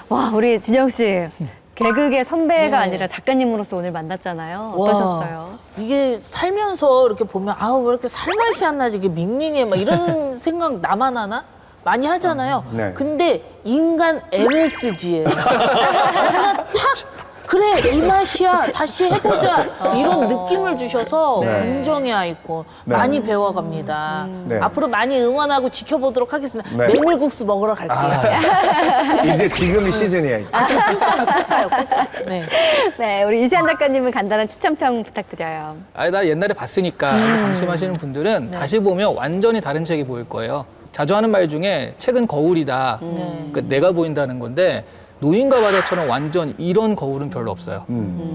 와, 우리 진영 씨. 개그의 선배가 아니라 작가님으로서 오늘 만났잖아요. 어떠셨어요? 와, 이게 살면서 이렇게 보면 아우 왜 이렇게 살맛이 안 나지 이게 밍밍해 막 이런 생각 나만 하나? 많이 하잖아요. 네. 근데 인간 MSG예요. 그냥 탁 그래 이 맛이야 다시 해보자 이런 느낌을 주셔서 긍정의 아이콘 네. 많이 배워갑니다. 네. 앞으로 많이 응원하고 지켜보도록 하겠습니다. 네. 메밀국수 먹으러 갈게요. 이제 지금이 시즌이야. 이제. 네. 네, 우리 이시안 작가님은 간단한 추천평 부탁드려요. 아니, 나 옛날에 봤으니까 방심하시는 분들은 다시 보면 완전히 다른 책이 보일 거예요. 자주 하는 말 중에 책은 거울이다. 그러니까 내가 보인다는 건데 노인과 바다처럼 완전 이런 거울은 별로 없어요.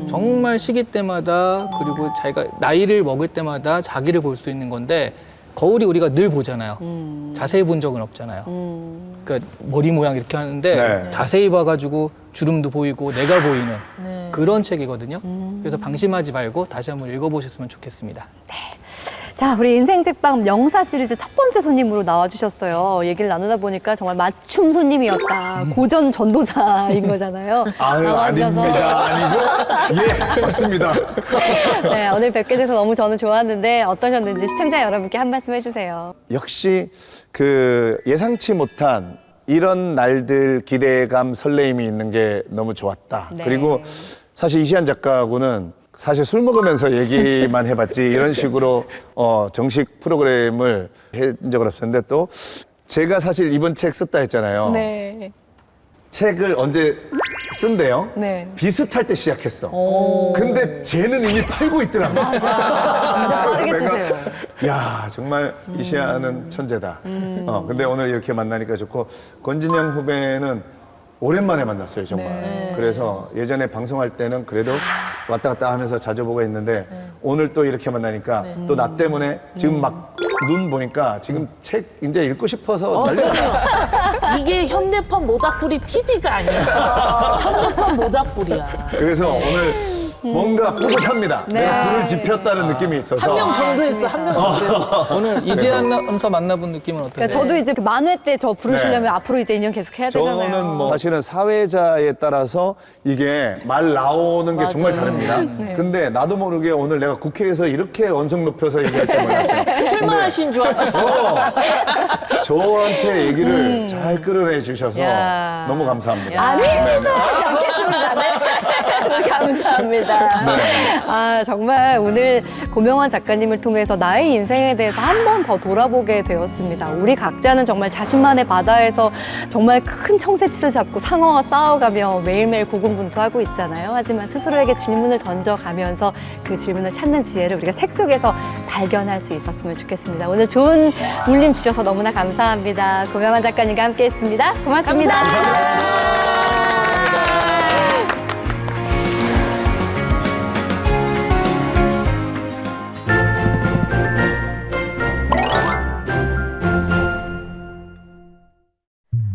정말 시기 때마다 그리고 자기가 나이를 먹을 때마다 자기를 볼 수 있는 건데 거울이 우리가 늘 보잖아요. 자세히 본 적은 없잖아요. 그러니까 머리 모양 이렇게 하는데 네. 자세히 봐가지고 주름도 보이고 내가 보이는 그런 책이거든요. 그래서 방심하지 말고 다시 한번 읽어보셨으면 좋겠습니다. 자, 우리 인생책방 명사 시리즈 첫 번째 손님으로 나와주셨어요. 얘기를 나누다 보니까 정말 맞춤 손님이었다. 고전 전도사인 거잖아요. 아유, 나와주셔서. 아닙니다. 아니고. 예, 맞습니다. 네, 오늘 뵙게 돼서 너무 저는 좋았는데 어떠셨는지 시청자 여러분께 한 말씀 해주세요. 역시 그 예상치 못한 이런 날들 기대감, 설레임이 있는 게 너무 좋았다. 네. 그리고 사실 이시안 작가하고는 사실 술 먹으면서 얘기만 해봤지 이런 식으로 정식 프로그램을 한 적은 없었는데 또 제가 사실 이번 책 썼다 했잖아요. 네. 책을 언제 쓴대요? 네. 비슷할 때 시작했어. 근데 쟤는 이미 팔고 있더라고. 진짜 빠르게 쓰세요. 야, 정말 이시안은 천재다. 근데 오늘 이렇게 만나니까 좋고, 권진영 후배는 오랜만에 만났어요, 정말. 그래서 예전에 방송할 때는 그래도 왔다 갔다 하면서 자주 보고 있는데, 오늘 또 이렇게 만나니까 또 나 때문에 지금 막 눈 보니까 지금 책 이제 읽고 싶어서 난리가 나. 이게 현대판 모닥불이 TV가 아니야. 현대판 모닥불이야. 그래서 오늘 뭔가 뿌듯합니다. 내가 불을 지폈다는 느낌이 있어서. 한 명 정도했어. 한 명 정도했어. 오늘 이재한 아나운서 만나본 느낌은 어떠세요? 그러니까 저도 이제 그 만회 때 저 부르시려면 네. 앞으로 이제 인연 계속 해야 되잖아요. 저는 뭐 사실은 사회자에 따라서 이게 말 나오는 게 정말 다릅니다. 근데 나도 모르게 오늘 내가 국회에서 이렇게 언성 높여서 얘기할 줄 몰랐어요. 실망하신 줄 알았어. 저한테 얘기를 잘 끌어내 주셔서 야. 너무 감사합니다. 아닙니다. 않겠습니다. 네. 감사합니다. 아, 정말 오늘 고명환 작가님을 통해서 나의 인생에 대해서 한 번 더 돌아보게 되었습니다. 우리 각자는 정말 자신만의 바다에서 정말 큰 청새치를 잡고 상어와 싸워가며 매일매일 고군분투하고 있잖아요. 하지만 스스로에게 질문을 던져가면서 그 질문을 찾는 지혜를 우리가 책 속에서 발견할 수 있었으면 좋겠습니다. 오늘 좋은 울림 주셔서 너무나 감사합니다. 고명환 작가님과 함께했습니다. 고맙습니다.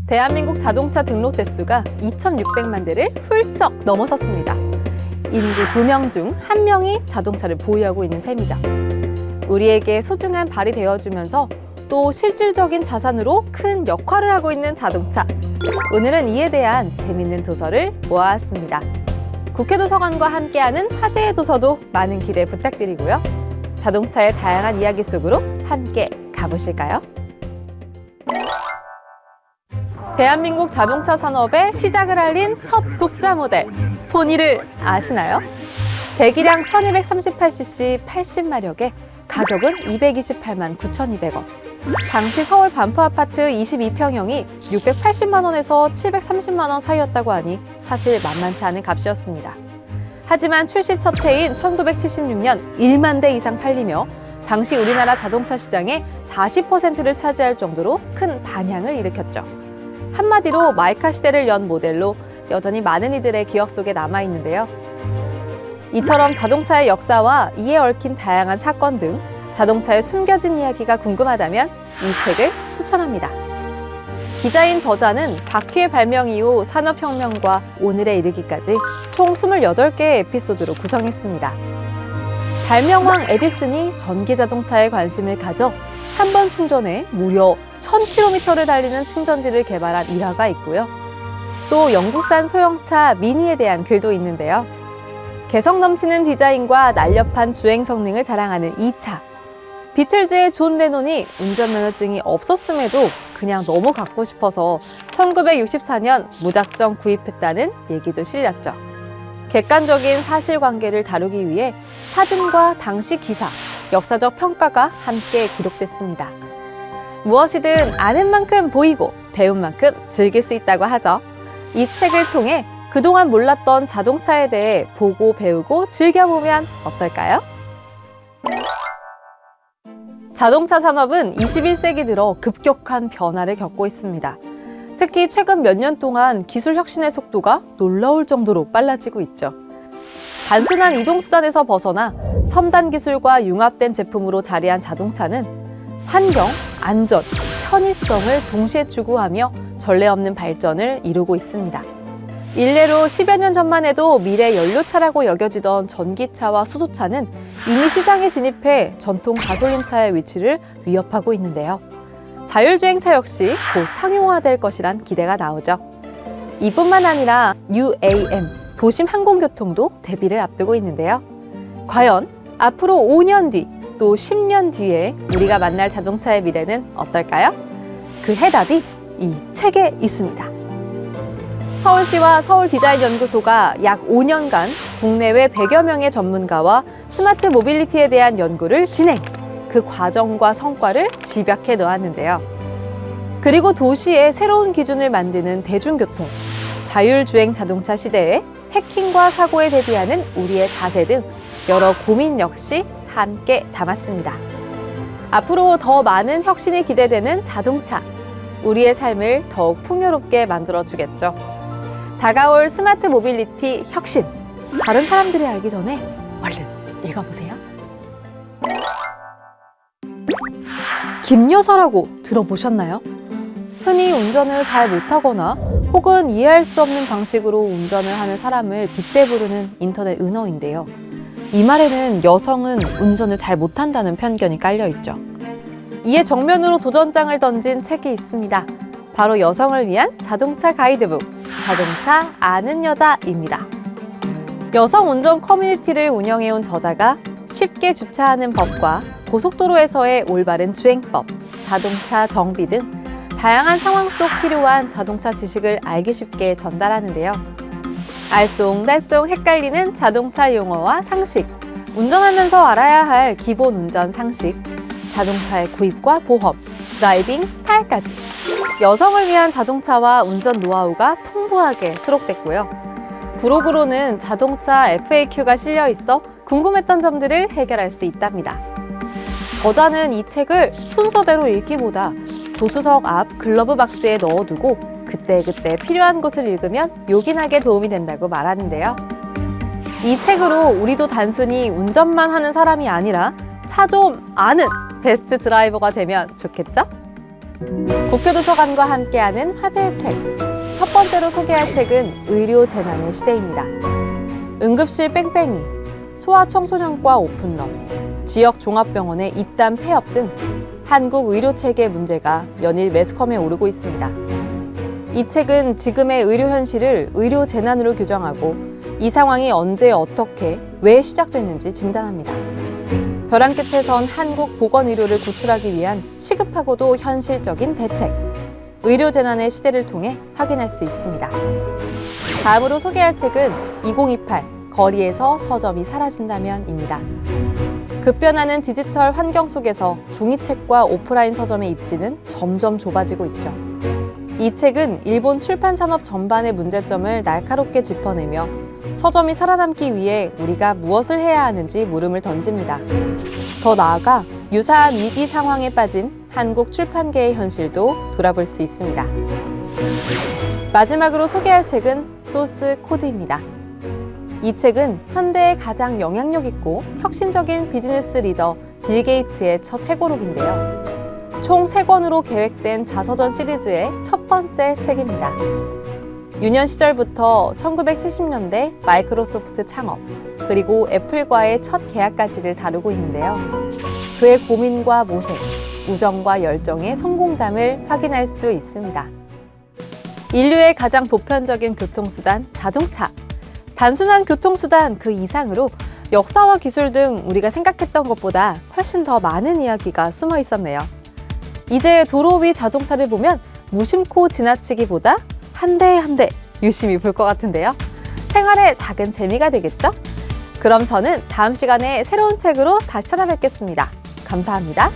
대한민국 자동차 등록 대수가 2,600만 대를 훌쩍 넘어섰습니다. 인구 2명 중 1명이 자동차를 보유하고 있는 셈이죠. 우리에게 소중한 발이 되어주면서 또 실질적인 자산으로 큰 역할을 하고 있는 자동차. 오늘은 이에 대한 재밌는 도서를 모아왔습니다. 국회도서관과 함께하는 화제의 도서도 많은 기대 부탁드리고요. 자동차의 다양한 이야기 속으로 함께 가보실까요? 대한민국 자동차 산업의 시작을 알린 첫 독자 모델, 포니를 아시나요? 배기량 1238cc 80마력에 가격은 228만 9,200원. 당시 서울 반포 아파트 22평형이 680만 원에서 730만 원 사이였다고 하니 사실 만만치 않은 값이었습니다. 하지만 출시 첫 해인 1976년 1만 대 이상 팔리며 당시 우리나라 자동차 시장의 40%를 차지할 정도로 큰 반향을 일으켰죠. 한마디로 마이카 시대를 연 모델로 여전히 많은 이들의 기억 속에 남아있는데요. 이처럼 자동차의 역사와 이에 얽힌 다양한 사건 등 자동차의 숨겨진 이야기가 궁금하다면 이 책을 추천합니다. 기자인 저자는 바퀴의 발명 이후 산업혁명과 오늘에 이르기까지 총 28개의 에피소드로 구성했습니다. 발명왕 에디슨이 전기자동차에 관심을 가져 한 번 충전에 무려 1000km를 달리는 충전지를 개발한 일화가 있고요. 또 영국산 소형차 미니에 대한 글도 있는데요. 개성 넘치는 디자인과 날렵한 주행 성능을 자랑하는 이 차. 비틀즈의 존 레논이 운전면허증이 없었음에도 그냥 너무 갖고 싶어서 1964년 무작정 구입했다는 얘기도 실렸죠. 객관적인 사실관계를 다루기 위해 사진과 당시 기사, 역사적 평가가 함께 기록됐습니다. 무엇이든 아는 만큼 보이고 배운 만큼 즐길 수 있다고 하죠. 이 책을 통해 그동안 몰랐던 자동차에 대해 보고 배우고 즐겨보면 어떨까요? 자동차 산업은 21세기 들어 급격한 변화를 겪고 있습니다. 특히 최근 몇 년 동안 기술 혁신의 속도가 놀라울 정도로 빨라지고 있죠. 단순한 이동수단에서 벗어나 첨단 기술과 융합된 제품으로 자리한 자동차는 환경, 안전, 편의성을 동시에 추구하며 전례 없는 발전을 이루고 있습니다. 일례로 10여 년 전만 해도 미래 연료차라고 여겨지던 전기차와 수소차는 이미 시장에 진입해 전통 가솔린차의 위치를 위협하고 있는데요. 자율주행차 역시 곧 상용화될 것이란 기대가 나오죠. 이뿐만 아니라 UAM, 도심 항공교통도 데뷔를 앞두고 있는데요. 과연 앞으로 5년 뒤, 또 10년 뒤에 우리가 만날 자동차의 미래는 어떨까요? 그 해답이 이 책에 있습니다. 서울시와 서울디자인연구소가 약 5년간 국내외 100여 명의 전문가와 스마트 모빌리티에 대한 연구를 진행, 그 과정과 성과를 집약해 놓았는데요. 그리고 도시의 새로운 기준을 만드는 대중교통, 자율주행 자동차 시대에 해킹과 사고에 대비하는 우리의 자세 등 여러 고민 역시 함께 담았습니다. 앞으로 더 많은 혁신이 기대되는 자동차, 우리의 삶을 더욱 풍요롭게 만들어주겠죠. 다가올 스마트 모빌리티 혁신, 다른 사람들이 알기 전에 얼른 읽어보세요. 김여사라고 들어보셨나요? 흔히 운전을 잘 못하거나 혹은 이해할 수 없는 방식으로 운전을 하는 사람을 빗대 부르는 인터넷 은어인데요. 이 말에는 여성은 운전을 잘 못한다는 편견이 깔려있죠. 이에 정면으로 도전장을 던진 책이 있습니다. 바로 여성을 위한 자동차 가이드북, 자동차 아는 여자입니다. 여성 운전 커뮤니티를 운영해온 저자가 쉽게 주차하는 법과 고속도로에서의 올바른 주행법, 자동차 정비 등 다양한 상황 속 필요한 자동차 지식을 알기 쉽게 전달하는데요. 알쏭달쏭 헷갈리는 자동차 용어와 상식, 운전하면서 알아야 할 기본 운전 상식, 자동차의 구입과 보험, 드라이빙 스타일까지 여성을 위한 자동차와 운전 노하우가 풍부하게 수록됐고요. 브로그로는 자동차 FAQ가 실려 있어 궁금했던 점들을 해결할 수 있답니다. 저자는 이 책을 순서대로 읽기보다 조수석 앞 글러브 박스에 넣어두고 그때그때 필요한 곳을 읽으면 요긴하게 도움이 된다고 말하는데요. 이 책으로 우리도 단순히 운전만 하는 사람이 아니라 차 좀 아는 베스트 드라이버가 되면 좋겠죠? 국회도서관과 함께하는 화제의 책. 첫 번째로 소개할 책은 의료 재난의 시대입니다. 응급실 뺑뺑이, 소아청소년과 오픈런, 지역 종합병원의 입단 폐업 등 한국 의료 체계 문제가 연일 매스컴에 오르고 있습니다. 이 책은 지금의 의료 현실을 의료 재난으로 규정하고 이 상황이 언제 어떻게 왜 시작됐는지 진단합니다. 벼랑 끝에 선 한국 보건의료를 구출하기 위한 시급하고도 현실적인 대책, 의료 재난의 시대를 통해 확인할 수 있습니다. 다음으로 소개할 책은 2028 거리에서 서점이 사라진다면입니다. 급변하는 디지털 환경 속에서 종이책과 오프라인 서점의 입지는 점점 좁아지고 있죠. 이 책은 일본 출판 산업 전반의 문제점을 날카롭게 짚어내며 서점이 살아남기 위해 우리가 무엇을 해야 하는지 물음을 던집니다. 더 나아가 유사한 위기 상황에 빠진 한국 출판계의 현실도 돌아볼 수 있습니다. 마지막으로 소개할 책은 소스 코드입니다. 이 책은 현대의 가장 영향력 있고 혁신적인 비즈니스 리더 빌 게이츠의 첫 회고록인데요. 총 3권으로 계획된 자서전 시리즈의 첫 번째 책입니다. 유년 시절부터 1970년대 마이크로소프트 창업, 그리고 애플과의 첫 계약까지를 다루고 있는데요. 그의 고민과 모색, 우정과 열정의 성공담을 확인할 수 있습니다. 인류의 가장 보편적인 교통수단, 자동차. 단순한 교통수단 그 이상으로 역사와 기술 등 우리가 생각했던 것보다 훨씬 더 많은 이야기가 숨어 있었네요. 이제 도로 위 자동차를 보면 무심코 지나치기보다 한 대 한 대 유심히 볼 것 같은데요. 생활의 작은 재미가 되겠죠? 그럼 저는 다음 시간에 새로운 책으로 다시 찾아뵙겠습니다. 감사합니다.